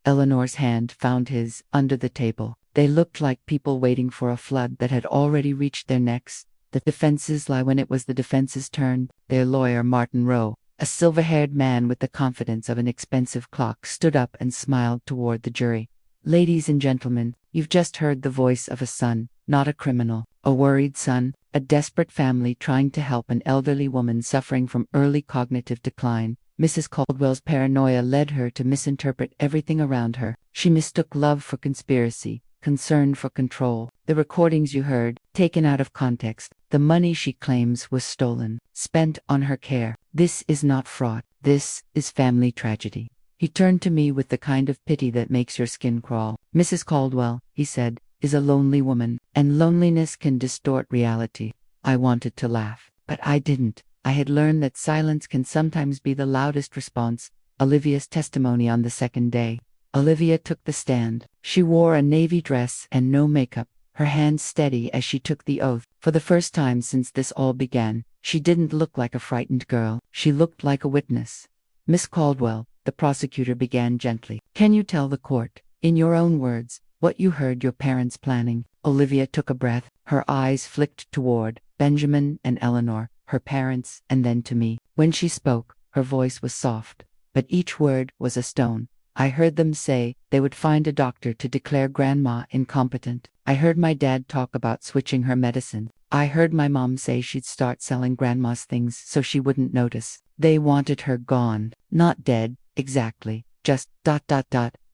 Eleanor's hand found his, under the table. They looked like people waiting for a flood that had already reached their necks. The defenses lie when it was the defense's turn. Their lawyer, Martin Rowe, a silver-haired man with the confidence of an expensive clock, stood up and smiled toward the jury. Ladies and gentlemen, you've just heard the voice of a son, not a criminal. A worried son, a desperate family trying to help an elderly woman suffering from early cognitive decline. Mrs. Caldwell's paranoia led her to misinterpret everything around her. She mistook love for conspiracy, concern for control. The recordings you heard, taken out of context, the money she claims was stolen, spent on her care. This is not fraud. This is family tragedy. He turned to me with the kind of pity that makes your skin crawl. Mrs. Caldwell, he said, is a lonely woman, and loneliness can distort reality. I wanted to laugh, but I didn't. I had learned that silence can sometimes be the loudest response. Olivia's testimony on the second day. Olivia took the stand. She wore a navy dress and no makeup, her hands steady as she took the oath. For the first time since this all began, she didn't look like a frightened girl. She looked like a witness. Miss Caldwell, the prosecutor began gently. Can you tell the court, in your own words, what you heard your parents planning? Olivia took a breath. Her eyes flicked toward Benjamin and Eleanor, her parents, and then to me. When she spoke, Her voice was soft, but each word was a stone. I heard them say they would find a doctor to declare Grandma incompetent. I heard my dad talk about switching her medicine. I heard my mom say she'd start selling Grandma's things so she wouldn't notice. They wanted her gone. Not dead, exactly. Just ...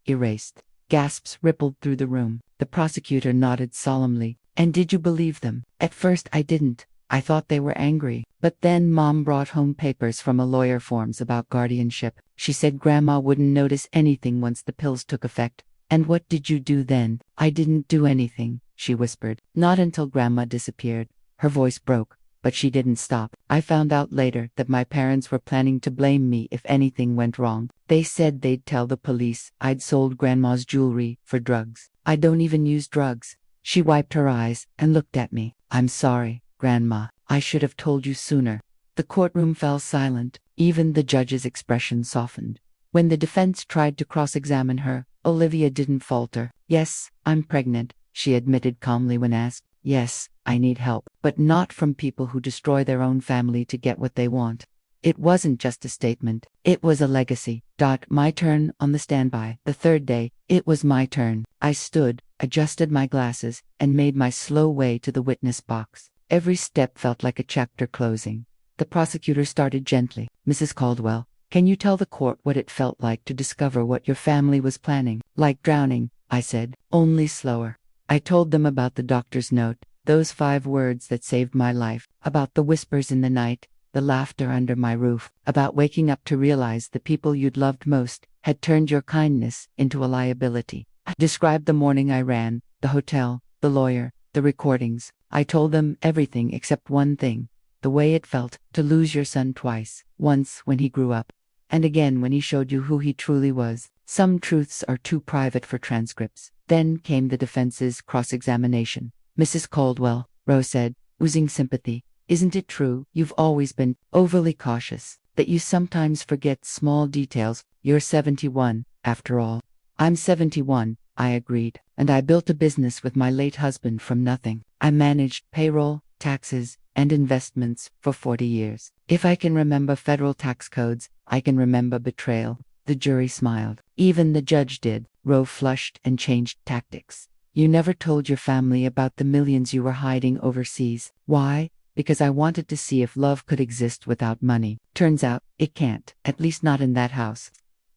erased. Gasps rippled through the room. The prosecutor nodded solemnly. And did you believe them? At first I didn't. I thought they were angry. But then Mom brought home papers from a lawyer forms about guardianship. She said Grandma wouldn't notice anything once the pills took effect. And what did you do then? I didn't do anything, she whispered. Not until Grandma disappeared. Her voice broke, but she didn't stop. I found out later that my parents were planning to blame me if anything went wrong. They said they'd tell the police I'd sold Grandma's jewelry for drugs. I don't even use drugs. She wiped her eyes and looked at me. I'm sorry, Grandma. I should have told you sooner. The courtroom fell silent. Even the judge's expression softened. When the defense tried to cross-examine her, Olivia didn't falter. Yes, I'm pregnant, she admitted calmly when asked. Yes, I need help, but not from people who destroy their own family to get what they want. It wasn't just a statement. It was a legacy. My turn on the standby. The third day, it was my turn. I stood, adjusted my glasses, and made my slow way to the witness box. Every step felt like a chapter closing. The prosecutor started gently. Mrs. Caldwell, can you tell the court what it felt like to discover what your family was planning? Like drowning, I said, only slower. I told them about the doctor's note, those 5 words that saved my life, about the whispers in the night, the laughter under my roof, about waking up to realize the people you'd loved most had turned your kindness into a liability. I described the morning I ran, the hotel, the lawyer, the recordings. I told them everything except one thing, the way it felt to lose your son twice, once when he grew up, and again when he showed you who he truly was. Some truths are too private for transcripts. Then came the defense's cross-examination. Mrs. Caldwell, Rose said, oozing sympathy, isn't it true you've always been overly cautious, that you sometimes forget small details? You're 71, after all. I'm 71, I agreed, and I built a business with my late husband from nothing. I managed payroll, taxes, and investments for 40 years. If I can remember federal tax codes, I can remember betrayal. The jury smiled. Even the judge did. Roe flushed and changed tactics. You never told your family about the millions you were hiding overseas. Why? Because I wanted to see if love could exist without money. Turns out, it can't, at least not in that house.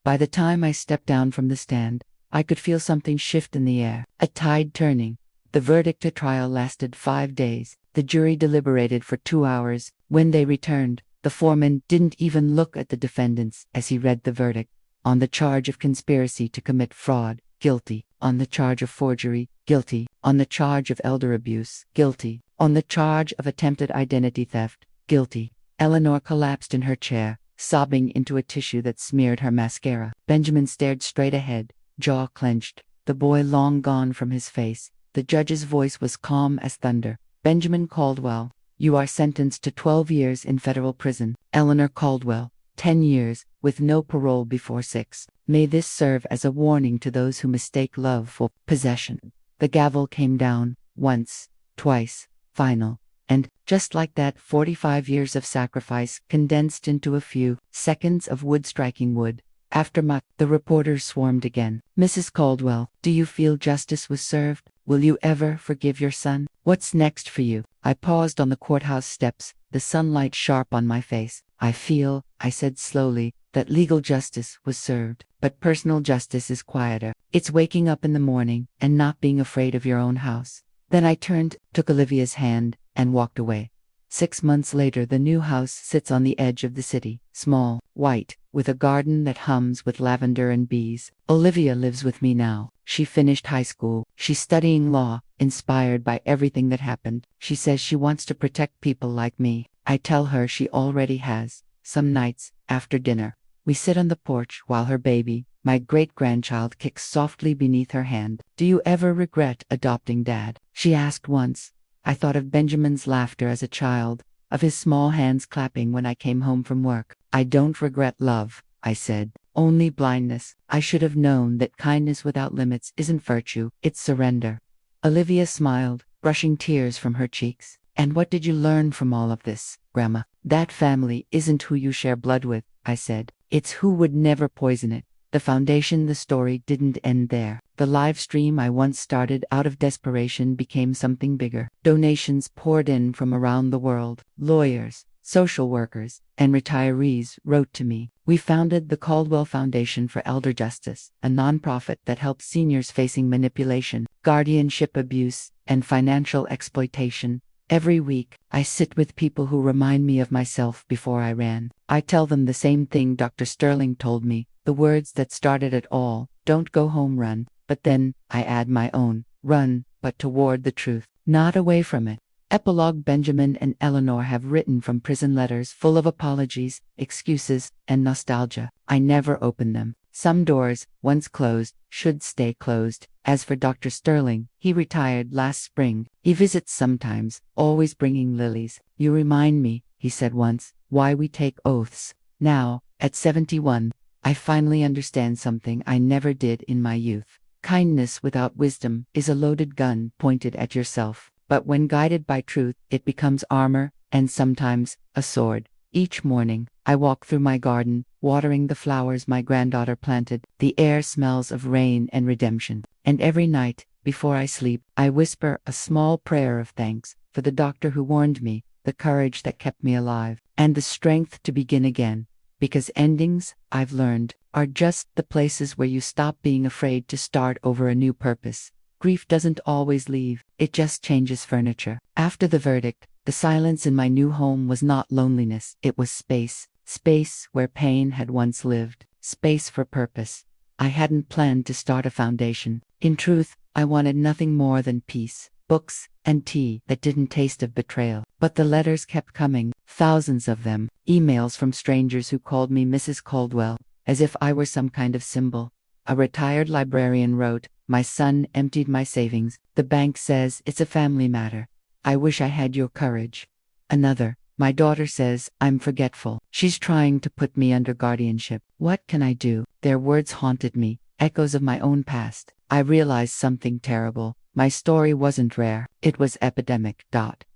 By the time I stepped down from the stand, I could feel something shift in the air, a tide turning. The verdict at trial lasted 5 days. The jury deliberated for 2 hours. When they returned, the foreman didn't even look at the defendants as he read the verdict. On the charge of conspiracy to commit fraud, guilty. On the charge of forgery, guilty. On the charge of elder abuse, guilty. On the charge of attempted identity theft, guilty. Eleanor collapsed in her chair, sobbing into a tissue that smeared her mascara. Benjamin stared straight ahead, jaw clenched, the boy long gone from his face. The judge's voice was calm as thunder. Benjamin Caldwell, you are sentenced to 12 years in federal prison. Eleanor Caldwell, 10 years, with no parole before 6. May this serve as a warning to those who mistake love for possession. The gavel came down, once, twice, final. And, just like that, 45 years of sacrifice condensed into a few seconds of wood striking wood. Aftermath, the reporters swarmed again. Mrs. Caldwell, do you feel justice was served? Will you ever forgive your son? What's next for you? I paused on the courthouse steps, the sunlight sharp on my face. I feel, I said slowly, that legal justice was served, but personal justice is quieter. It's waking up in the morning and not being afraid of your own house. Then I turned, took Olivia's hand, and walked away. 6 months later, the new house sits on the edge of the city, small, white, with a garden that hums with lavender and bees. Olivia lives with me now. She finished high school. She's studying law, inspired by everything that happened. She says she wants to protect people like me. I tell her she already has. Some nights, after dinner, we sit on the porch while her baby, my great-grandchild, kicks softly beneath her hand. Do you ever regret adopting Dad? She asked once. I thought of Benjamin's laughter as a child, of his small hands clapping when I came home from work. I don't regret love, I said, only blindness. I should have known that kindness without limits isn't virtue, it's surrender. Olivia smiled, brushing tears from her cheeks. And what did you learn from all of this, Grandma? That family isn't who you share blood with. I said. It's who would never poison it. The foundation, the story didn't end there. The live stream I once started out of desperation became something bigger. Donations poured in from around the world. Lawyers, social workers, and retirees wrote to me. We founded the Caldwell Foundation for Elder Justice, a nonprofit that helps seniors facing manipulation, guardianship abuse, and financial exploitation. Every week, I sit with people who remind me of myself before I ran. I tell them the same thing Dr. Sterling told me, the words that started it all: don't go home, run. But then, I add my own: run, but toward the truth, not away from it. Epilogue. Benjamin and Eleanor have written from prison letters full of apologies, excuses, and nostalgia. I never open them. Some doors, once closed, should stay closed. As for Dr. Sterling, he retired last spring. He visits sometimes, always bringing lilies. You remind me, he said once, why we take oaths. Now, at 71, I finally understand something I never did in my youth. Kindness without wisdom is a loaded gun pointed at yourself. But when guided by truth, it becomes armor, and sometimes a sword. Each morning, I walk through my garden, watering the flowers my granddaughter planted. The air smells of rain and redemption. And every night, before I sleep, I whisper a small prayer of thanks for the doctor who warned me, the courage that kept me alive, and the strength to begin again. Because endings, I've learned, are just the places where you stop being afraid to start over a new purpose. Grief doesn't always leave, it just changes furniture. After the verdict, the silence in my new home was not loneliness, it was space. Space where pain had once lived. Space for purpose. I hadn't planned to start a foundation. In truth, I wanted nothing more than peace, books, and tea that didn't taste of betrayal. But the letters kept coming, thousands of them, emails from strangers who called me Mrs. Caldwell, as if I were some kind of symbol. A retired librarian wrote, "My son emptied my savings. The bank says it's a family matter. I wish I had your courage." Another, "My daughter says I'm forgetful. She's trying to put me under guardianship. What can I do?" Their words haunted me, echoes of my own past. I realized something terrible. My story wasn't rare, it was epidemic.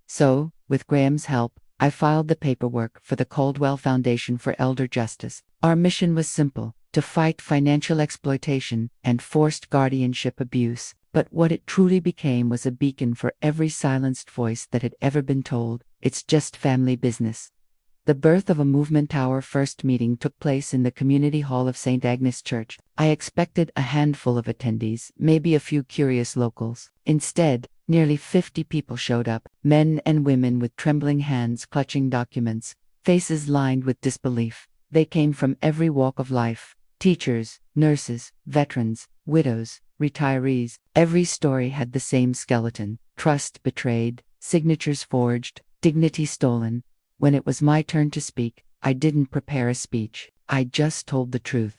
So, with Graham's help, I filed the paperwork for the Caldwell Foundation for Elder Justice. Our mission was simple: to fight financial exploitation and forced guardianship abuse. But what it truly became was a beacon for every silenced voice that had ever been told, "It's just family business." The birth of a movement. Our first meeting took place in the community hall of St. Agnes Church. I expected a handful of attendees, maybe a few curious locals. Instead, nearly 50 people showed up, men and women with trembling hands clutching documents, faces lined with disbelief. They came from every walk of life: teachers, nurses, veterans, widows, retirees. Every story had the same skeleton: trust betrayed, signatures forged, dignity stolen. When it was my turn to speak, I didn't prepare a speech. I just told the truth.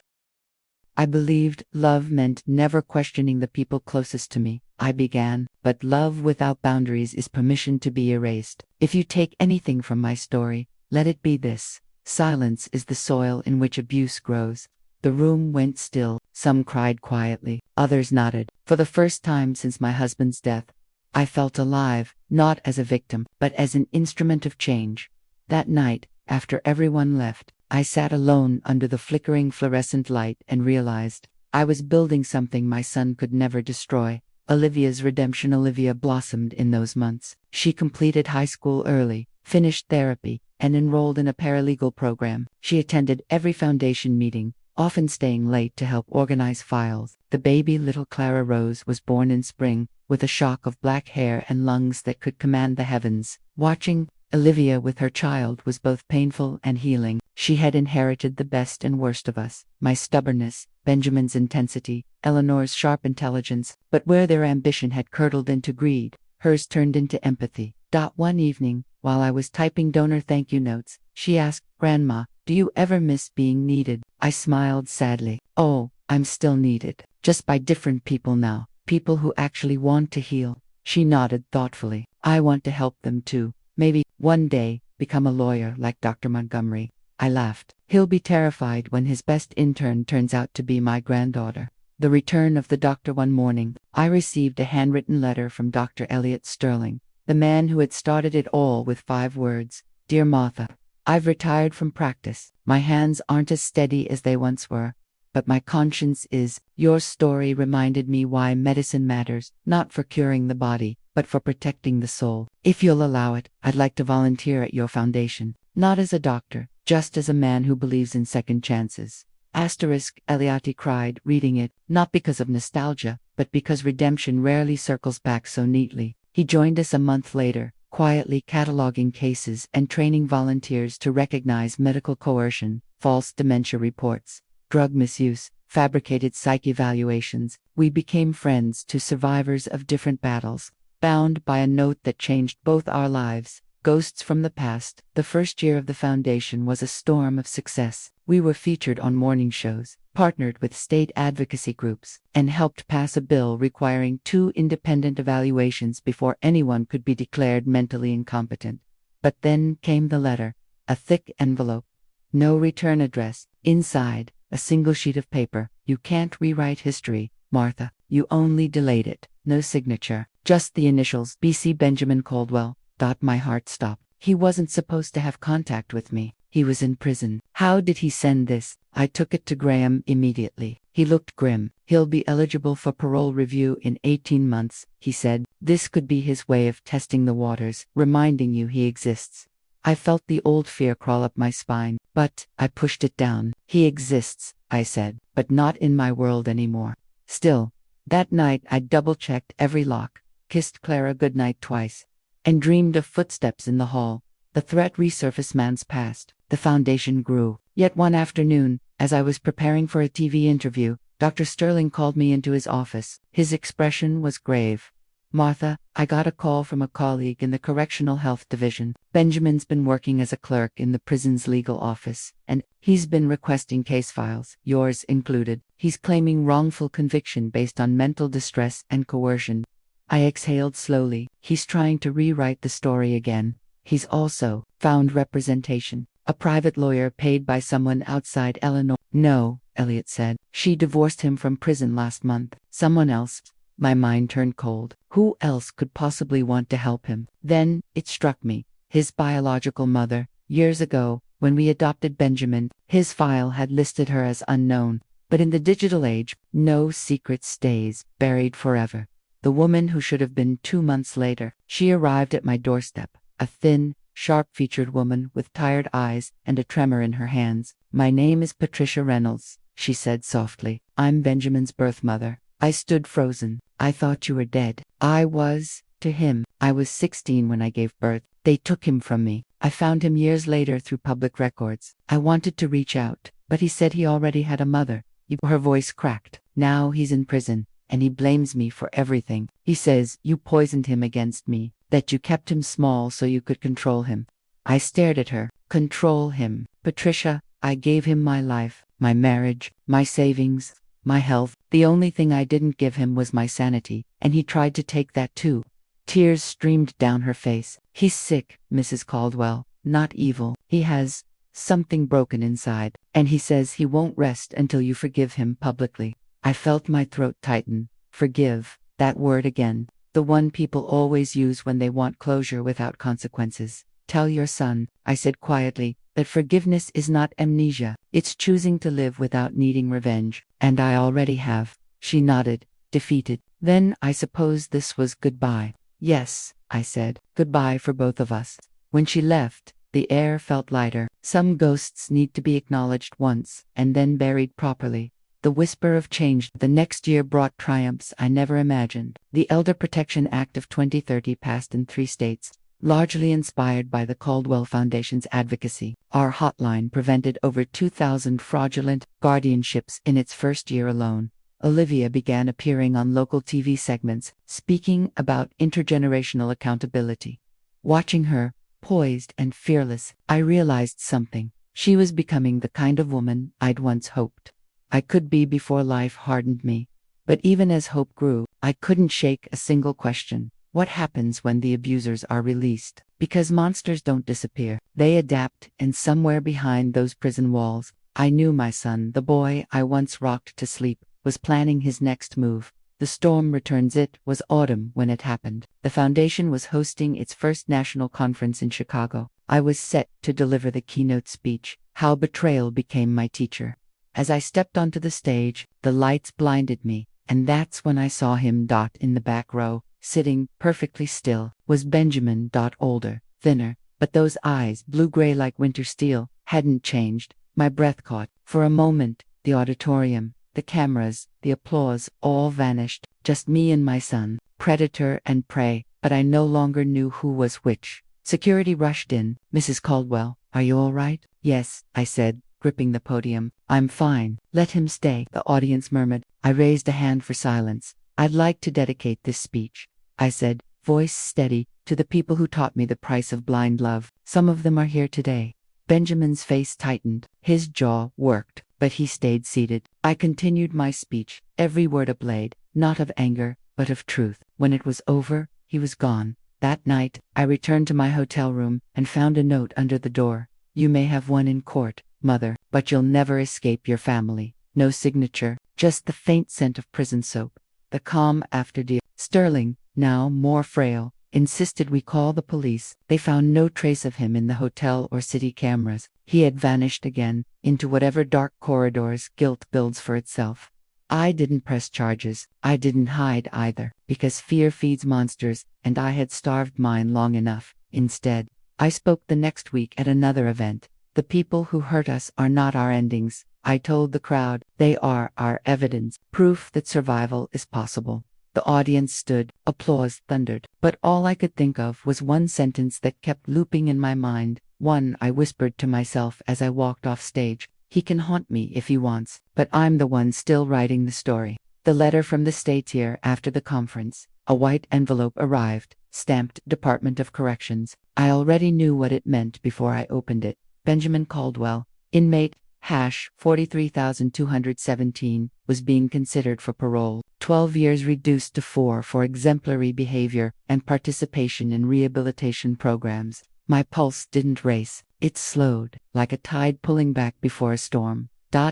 I believed love meant never questioning the people closest to me. I began, "But love without boundaries is permission to be erased. If you take anything from my story, let it be this: silence is the soil in which abuse grows." The room went still. Some cried quietly, others nodded. For the first time since my husband's death, I felt alive, not as a victim, but as an instrument of change. That night, after everyone left, I sat alone under the flickering fluorescent light and realized I was building something my son could never destroy. Olivia's redemption. Olivia blossomed in those months. She completed high school early, finished therapy, and enrolled in a paralegal program. She attended every foundation meeting, often staying late to help organize files. The baby little Clara Rose was born in spring, with a shock of black hair and lungs that could command the heavens. Watching Olivia with her child was both painful and healing. She had inherited the best and worst of us: my stubbornness, Benjamin's intensity, Eleanor's sharp intelligence. But where their ambition had curdled into greed, hers turned into empathy. One evening, while I was typing donor thank you notes, she asked, "Grandma, do you ever miss being needed?" I smiled sadly. "Oh, I'm still needed, just by different people now, people who actually want to heal." She nodded thoughtfully. "I want to help them too. Maybe, one day, become a lawyer like Dr. Montgomery." I laughed. "He'll be terrified when his best intern turns out to be my granddaughter." The return of the doctor. One morning, I received a handwritten letter from Dr. Elliot Sterling, the man who had started it all with 5 words: "Dear Martha, I've retired from practice. My hands aren't as steady as they once were, but my conscience is. Your story reminded me why medicine matters, not for curing the body, but for protecting the soul. If you'll allow it, I'd like to volunteer at your foundation, not as a doctor, just as a man who believes in second chances. Eliati cried, reading it, not because of nostalgia, but because redemption rarely circles back so neatly. He joined us a month later, quietly cataloging cases and training volunteers to recognize medical coercion, false dementia reports, drug misuse, fabricated psych evaluations. We became friends to survivors of different battles, bound by a note that changed both our lives. Ghosts from the past. The first year of the foundation was a storm of success. We were featured on morning shows, partnered with state advocacy groups, and helped pass a bill requiring 2 independent evaluations before anyone could be declared mentally incompetent. But then came the letter, a thick envelope, no return address, inside, a single sheet of paper. You can't rewrite history, Martha. You only delayed it. No signature, just the initials, B.C. Benjamin Caldwell. My heart stopped. He wasn't supposed to have contact with me. He was in prison. How did he send this? I took it to Graham immediately. He looked grim. He'll be eligible for parole review in 18 months, he said. This could be his way of testing the waters, reminding you he exists. I felt the old fear crawl up my spine, but I pushed it down. He exists, I said, but not in my world anymore. Still, that night I double-checked every lock, kissed Clara goodnight twice, and dreamed of footsteps in the hall. The threat resurfaced months past. The foundation grew. Yet one afternoon, as I was preparing for a TV interview, Dr. Sterling called me into his office. His expression was grave. Martha, I got a call from a colleague in the Correctional Health Division. Benjamin's been working as a clerk in the prison's legal office, and he's been requesting case files, yours included. He's claiming wrongful conviction based on mental distress and coercion. I exhaled slowly. He's trying to rewrite the story again. He's also found representation, a private lawyer paid by someone outside Eleanor. No, Elliot said. She divorced him from prison last month. Someone else. My mind turned cold. Who else could possibly want to help him? Then it struck me. His biological mother. Years ago, when we adopted Benjamin, his file had listed her as unknown. But in the digital age, no secret stays, buried forever. The woman who should have been 2 months later. She arrived at my doorstep, a thin, sharp-featured woman with tired eyes and a tremor in her hands. My name is Patricia Reynolds, she said softly. I'm Benjamin's birth mother. I stood frozen. I thought you were dead. I was, to him. I was 16 when I gave birth. They took him from me. I found him years later through public records. I wanted to reach out, but he said he already had a mother. Her voice cracked. Now he's in prison, and he blames me for everything. He says you poisoned him against me, that you kept him small so you could control him. I stared at her. Control him. Patricia, I gave him my life, my marriage, my savings, my health. The only thing I didn't give him was my sanity, and he tried to take that too. Tears streamed down her face. He's sick, Mrs. Caldwell, not evil. He has something broken inside, and he says he won't rest until you forgive him publicly. I felt my throat tighten. Forgive, that word again. The one people always use when they want closure without consequences. Tell your son, I said quietly, that forgiveness is not amnesia. It's choosing to live without needing revenge. And I already have. She nodded, defeated. Then I suppose this was goodbye. Yes, I said. Goodbye for both of us. When she left, the air felt lighter. Some ghosts need to be acknowledged once, and then buried properly. The whisper of change the next year brought triumphs I never imagined. The Elder Protection Act of 2030 passed in 3 states, largely inspired by the Caldwell Foundation's advocacy. Our hotline prevented over 2,000 fraudulent guardianships in its first year alone. Olivia began appearing on local TV segments, speaking about intergenerational accountability. Watching her, poised and fearless, I realized something. She was becoming the kind of woman I'd once hoped I could be before life hardened me. But even as hope grew, I couldn't shake a single question. What happens when the abusers are released? Because monsters don't disappear. They adapt, and somewhere behind those prison walls, I knew my son, the boy I once rocked to sleep, was planning his next move. The storm returns. It was autumn when it happened. The foundation was hosting its first national conference in Chicago. I was set to deliver the keynote speech, How Betrayal Became My Teacher. As I stepped onto the stage, the lights blinded me, and that's when I saw him. In the back row, sitting perfectly still, was Benjamin. Older, thinner, but those eyes, blue-gray like winter steel, hadn't changed. My breath caught. For a moment, the auditorium, the cameras, the applause, all vanished. Just me and my son, predator and prey, but I no longer knew who was which. Security rushed in. Mrs. Caldwell, are you all right? Yes, I said, gripping the podium. I'm fine. Let him stay, the audience murmured. I raised a hand for silence. I'd like to dedicate this speech, I said, voice steady, to the people who taught me the price of blind love. Some of them are here today. Benjamin's face tightened. His jaw worked, but he stayed seated. I continued my speech, every word a blade, not of anger, but of truth. When it was over, he was gone. That night, I returned to my hotel room and found a note under the door. You may have won in court, Mother, but you'll never escape your family. No signature, just the faint scent of prison soap. The calm after dear. Sterling, now more frail, insisted we call the police. They found no trace of him in the hotel or city cameras. He had vanished again, into whatever dark corridors guilt builds for itself. I didn't press charges. I didn't hide either, because fear feeds monsters, and I had starved mine long enough. Instead, I spoke the next week at another event. The people who hurt us are not our endings, I told the crowd. They are our evidence, proof that survival is possible. The audience stood, applause thundered, but all I could think of was one sentence that kept looping in my mind, one I whispered to myself as I walked off stage. He can haunt me if he wants, but I'm the one still writing the story. The letter from the state here after the conference. A white envelope arrived, stamped Department of Corrections. I already knew what it meant before I opened it. Benjamin Caldwell, inmate, #43217, was being considered for parole. 12 years reduced to 4 for exemplary behavior and participation in rehabilitation programs. My pulse didn't race. It slowed, like a tide pulling back before a storm.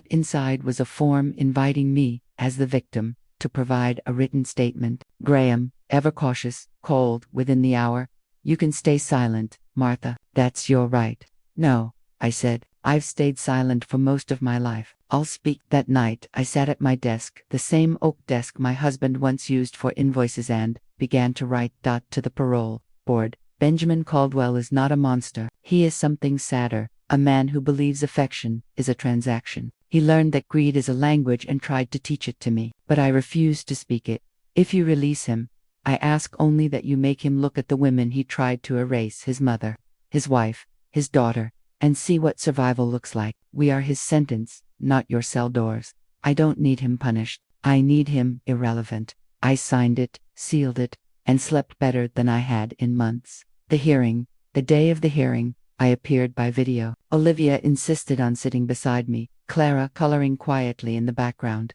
Inside was a form inviting me, as the victim, to provide a written statement. Graham, ever cautious, called within the hour. You can stay silent, Martha. That's your right. No, I said. I've stayed silent for most of my life. I'll speak. That night, I sat at my desk, the same oak desk my husband once used for invoices, and began to write. To the parole board. Benjamin Caldwell is not a monster. He is something sadder, a man who believes affection is a transaction. He learned that greed is a language and tried to teach it to me, but I refused to speak it. If you release him, I ask only that you make him look at the women he tried to erase, his mother, his wife, his daughter, and see what survival looks like. We are his sentence, not your cell doors. I don't need him punished. I need him irrelevant. I signed it, sealed it, and slept better than I had in months. The hearing. The day of the hearing, I appeared by video. Olivia insisted on sitting beside me, Clara coloring quietly in the background.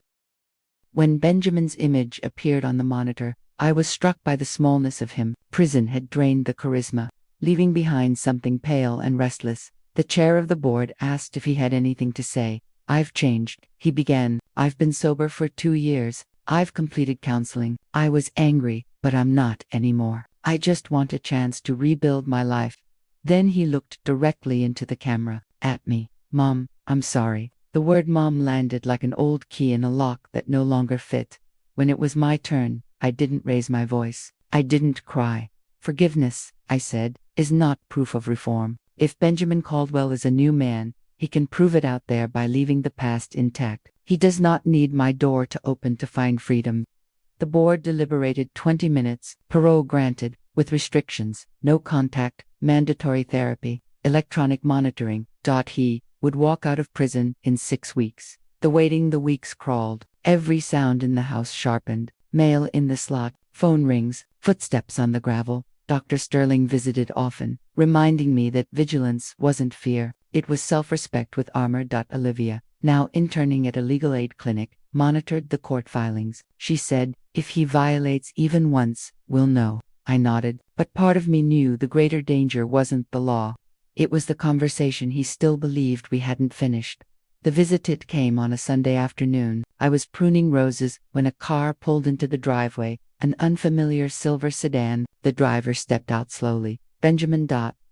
When Benjamin's image appeared on the monitor, I was struck by the smallness of him. Prison had drained the charisma, leaving behind something pale and restless. The chair of the board asked if he had anything to say. I've changed, he began. I've been sober for 2 years. I've completed counseling. I was angry, but I'm not anymore. I just want a chance to rebuild my life. Then he looked directly into the camera, at me. Mom, I'm sorry. The word mom landed like an old key in a lock that no longer fit. When it was my turn, I didn't raise my voice. I didn't cry. Forgiveness, I said, is not proof of reform. If Benjamin Caldwell is a new man, he can prove it out there by leaving the past intact. He does not need my door to open to find freedom. The board deliberated 20 minutes, parole granted, with restrictions, no contact, mandatory therapy, electronic monitoring. He would walk out of prison in 6 weeks. The weeks crawled. Every sound in the house sharpened. Mail in the slot, phone rings, footsteps on the gravel. Dr. Sterling visited often, reminding me that vigilance wasn't fear, it was self-respect with armor. Olivia, now interning at a legal aid clinic, monitored the court filings. She said, if he violates even once, we'll know. I nodded, but part of me knew the greater danger wasn't the law. It was the conversation he still believed we hadn't finished. The visit came on a Sunday afternoon. I was pruning roses when a car pulled into the driveway, an unfamiliar silver sedan. The driver stepped out slowly. Benjamin.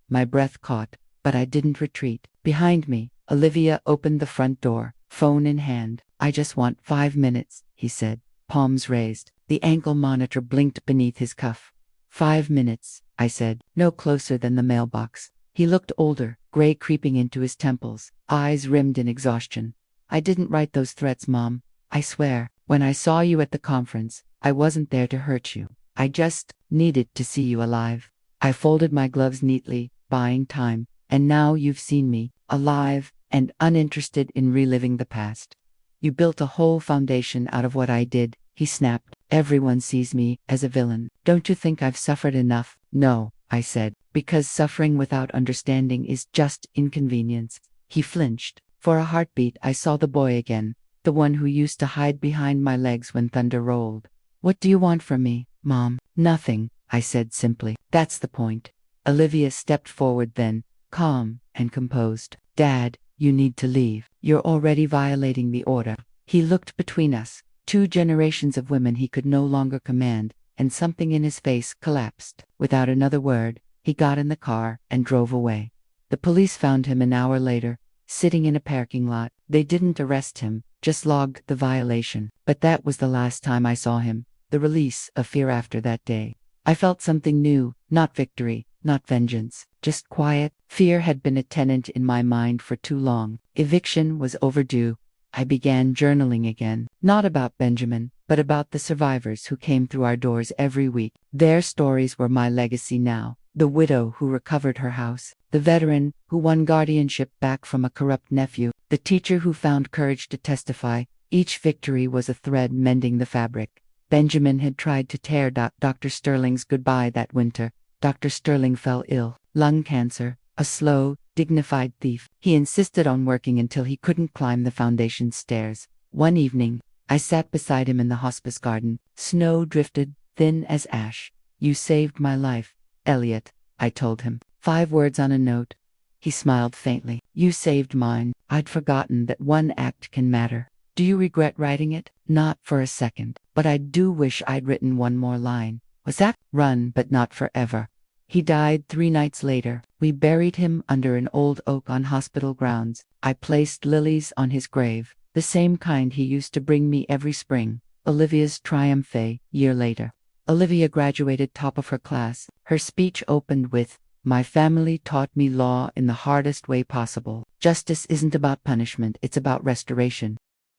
My breath caught, but I didn't retreat. Behind me, Olivia opened the front door, phone in hand. I just want 5 minutes, he said, palms raised. The ankle monitor blinked beneath his cuff. 5 minutes, I said, no closer than the mailbox. He looked older, gray creeping into his temples, eyes rimmed in exhaustion. I didn't write those threats, Mom. I swear, when I saw you at the conference, I wasn't there to hurt you. I just needed to see you alive. I folded my gloves neatly, buying time, and now you've seen me, alive, and uninterested in reliving the past. You built a whole foundation out of what I did, he snapped. Everyone sees me as a villain. Don't you think I've suffered enough? No, I said, because suffering without understanding is just inconvenience. He flinched. For a heartbeat, I saw the boy again, the one who used to hide behind my legs when thunder rolled. What do you want from me, Mom? Nothing, I said simply. That's the point. Olivia stepped forward then, calm and composed. Dad, you need to leave. You're already violating the order. He looked between us, 2 generations of women he could no longer command, and something in his face collapsed. Without another word, he got in the car and drove away. The police found him an hour later, sitting in a parking lot. They didn't arrest him, just logged the violation. But that was the last time I saw him. The release of fear after that day. I felt something new, not victory, not vengeance, just quiet. Fear had been a tenant in my mind for too long. Eviction was overdue. I began journaling again, not about Benjamin, but about the survivors who came through our doors every week. Their stories were my legacy now. The widow who recovered her house, the veteran who won guardianship back from a corrupt nephew, the teacher who found courage to testify. Each victory was a thread mending the fabric. Benjamin had tried to tear Dr. Sterling's goodbye that winter. Dr. Sterling fell ill, lung cancer, a slow, dignified thief. He insisted on working until he couldn't climb the foundation stairs. One evening, I sat beside him in the hospice garden. Snow drifted, thin as ash. You saved my life, Elliot, I told him. 5 words on a note. He smiled faintly. You saved mine. I'd forgotten that one act can matter. Do you regret writing it? Not for a second. But I do wish I'd written one more line. Was that? Run, but not forever. He died 3 nights later. We buried him under an old oak on hospital grounds. I placed lilies on his grave, the same kind he used to bring me every spring. Olivia's triumphe, year later. Olivia graduated top of her class. Her speech opened with, "My family taught me law in the hardest way possible. Justice isn't about punishment, it's about restoration."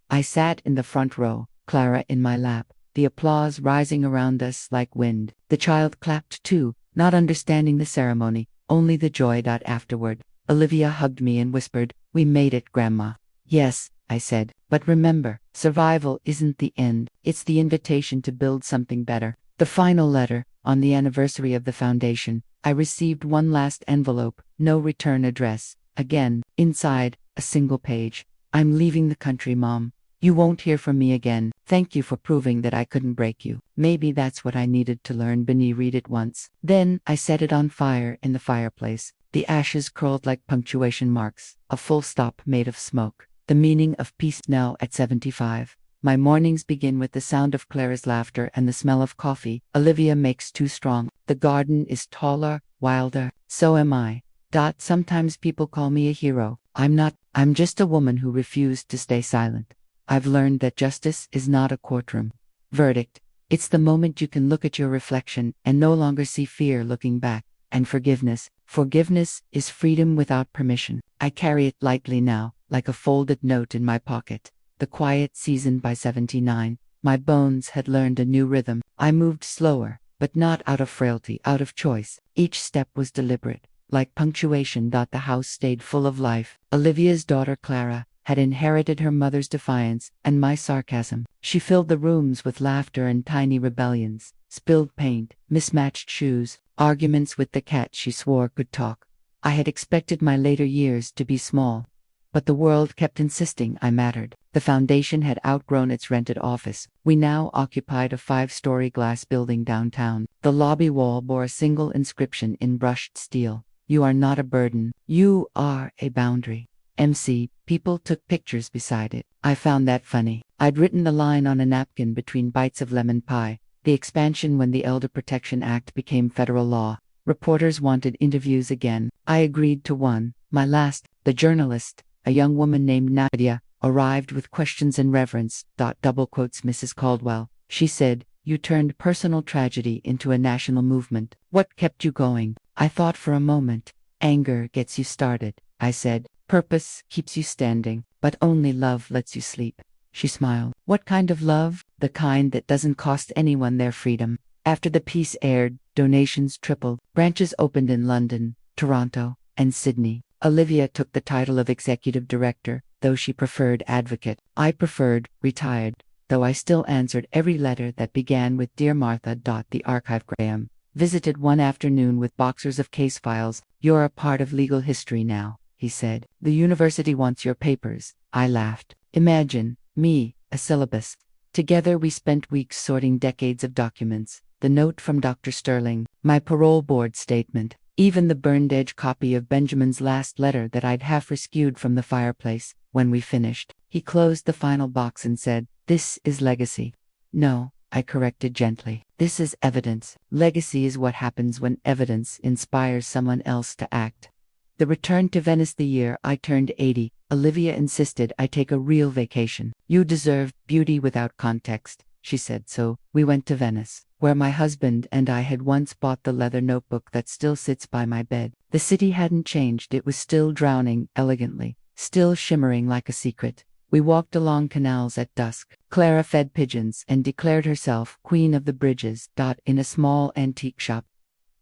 I sat in the front row, Clara in my lap, the applause rising around us like wind. The child clapped too, not understanding the ceremony, only the joy. Afterward, Olivia hugged me and whispered, "We made it, Grandma." Yes, I said, but remember, survival isn't the end, it's the invitation to build something better. The final letter, on the anniversary of the foundation, I received one last envelope, no return address. Again, inside, a single page. I'm leaving the country, Mom. You won't hear from me again. Thank you for proving that I couldn't break you. Maybe that's what I needed to learn. Benny read it once. Then I set it on fire in the fireplace. The ashes curled like punctuation marks, a full stop made of smoke. The meaning of peace now at 75. My mornings begin with the sound of Clara's laughter and the smell of coffee. Olivia makes too strong. The garden is taller, wilder. So am I. Sometimes people call me a hero. I'm not. I'm just a woman who refused to stay silent. I've learned that justice is not a courtroom verdict. It's the moment you can look at your reflection and no longer see fear looking back. And forgiveness. Forgiveness is freedom without permission. I carry it lightly now, like a folded note in my pocket. The quiet season. By 79, my bones had learned a new rhythm. I moved slower, but not out of frailty, out of choice. Each step was deliberate, like punctuation. The house stayed full of life. Olivia's daughter Clara had inherited her mother's defiance and my sarcasm. She filled the rooms with laughter and tiny rebellions, spilled paint, mismatched shoes, arguments with the cat she swore could talk. I had expected my later years to be small, but the world kept insisting I mattered. The foundation had outgrown its rented office. We now occupied a 5-story glass building downtown. The lobby wall bore a single inscription in brushed steel. You are not a burden. You are a boundary. MC. People took pictures beside it. I found that funny. I'd written the line on a napkin between bites of lemon pie. The expansion when the Elder Protection Act became federal law. Reporters wanted interviews again. I agreed to one. My last, the journalist, a young woman named Nadia, arrived with questions and reverence. Double quotes Mrs. Caldwell. She said, "You turned personal tragedy into a national movement. What kept you going?" I thought for a moment. "Anger gets you started," I said. "Purpose keeps you standing, but only love lets you sleep." She smiled. "What kind of love?" "The kind that doesn't cost anyone their freedom." After the piece aired, donations tripled. Branches opened in London, Toronto, and Sydney. Olivia took the title of executive director, though she preferred advocate. I preferred retired, though I still answered every letter that began with "Dear Martha." The archive Graham visited one afternoon with boxers of case files. "You're a part of legal history now," he said. "The university wants your papers." I laughed. Imagine, me, a syllabus. Together we spent weeks sorting decades of documents. The note from Dr. Sterling, my parole board statement, even the burned-edge copy of Benjamin's last letter that I'd half rescued from the fireplace. When we finished, he closed the final box and said, "This is legacy." "No," I corrected gently. "This is evidence." Legacy is what happens when evidence inspires someone else to act. The return to Venice the year I turned 80, Olivia insisted I take a real vacation. "You deserve beauty without context," she said, so we went to Venice, where my husband and I had once bought the leather notebook that still sits by my bed. The city hadn't changed, it was still drowning elegantly, still shimmering like a secret. We walked along canals at dusk. Clara fed pigeons and declared herself queen of the bridges. In a small antique shop,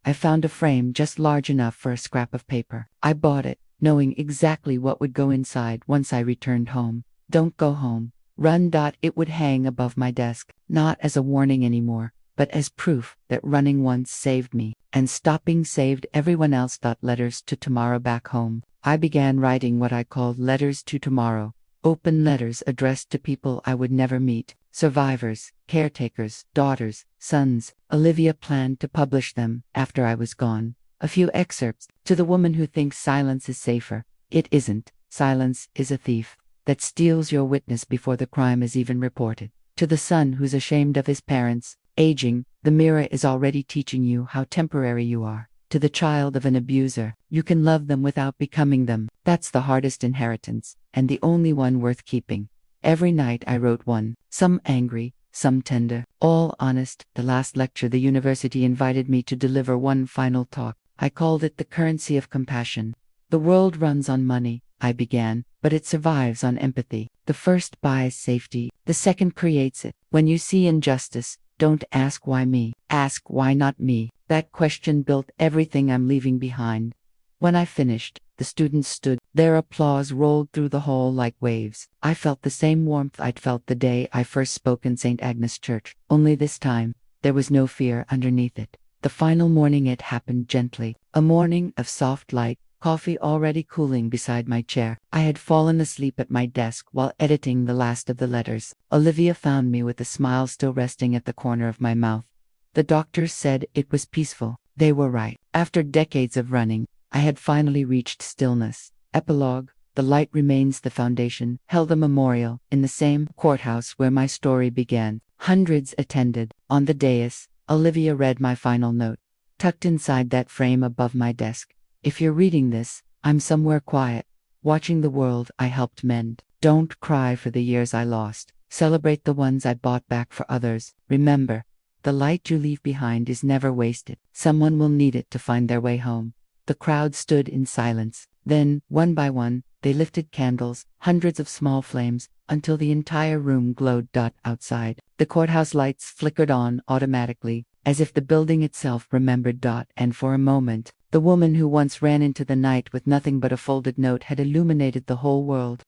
I found a frame just large enough for a scrap of paper. I bought it, knowing exactly what would go inside once I returned home. "Don't go home. Run." It would hang above my desk, not as a warning anymore, but as proof that running once saved me, and stopping saved everyone else. Letters to tomorrow back home. I began writing what I called letters to tomorrow. Open letters addressed to people I would never meet. Survivors, caretakers, daughters, sons. Olivia planned to publish them after I was gone. A few excerpts. To the woman who thinks silence is safer. It isn't. Silence is a thief that steals your witness before the crime is even reported. To the son who's ashamed of his parents. Aging, the mirror is already teaching you how temporary you are. To the child of an abuser, you can love them without becoming them. That's the hardest inheritance, and the only one worth keeping. Every night I wrote one, some angry, some tender, all honest. The last lecture the university invited me to deliver one final talk. I called it The Currency of Compassion. "The world runs on money," I began, "but it survives on empathy. The first buys safety, the second creates it. When you see injustice, don't ask why me, ask why not me." That question built everything I'm leaving behind. When I finished, the students stood. Their applause rolled through the hall like waves. I felt the same warmth I'd felt the day I first spoke in St. Agnes Church, only this time, there was no fear underneath it. The final morning it happened gently, a morning of soft light, coffee already cooling beside my chair. I had fallen asleep at my desk while editing the last of the letters. Olivia found me with a smile still resting at the corner of my mouth. The doctors said it was peaceful. They were right. After decades of running, I had finally reached stillness. Epilogue. The light remains the foundation. Held a memorial in the same courthouse where my story began. Hundreds attended. On the dais, Olivia read my final note, tucked inside that frame above my desk. "If you're reading this, I'm somewhere quiet, watching the world I helped mend. Don't cry for the years I lost. Celebrate the ones I bought back for others. Remember, the light you leave behind is never wasted. Someone will need it to find their way home." The crowd stood in silence. Then, one by one, they lifted candles, hundreds of small flames, until the entire room glowed. Outside, the courthouse lights flickered on automatically, as if the building itself remembered. And for a moment, the woman who once ran into the night with nothing but a folded note had illuminated the whole world.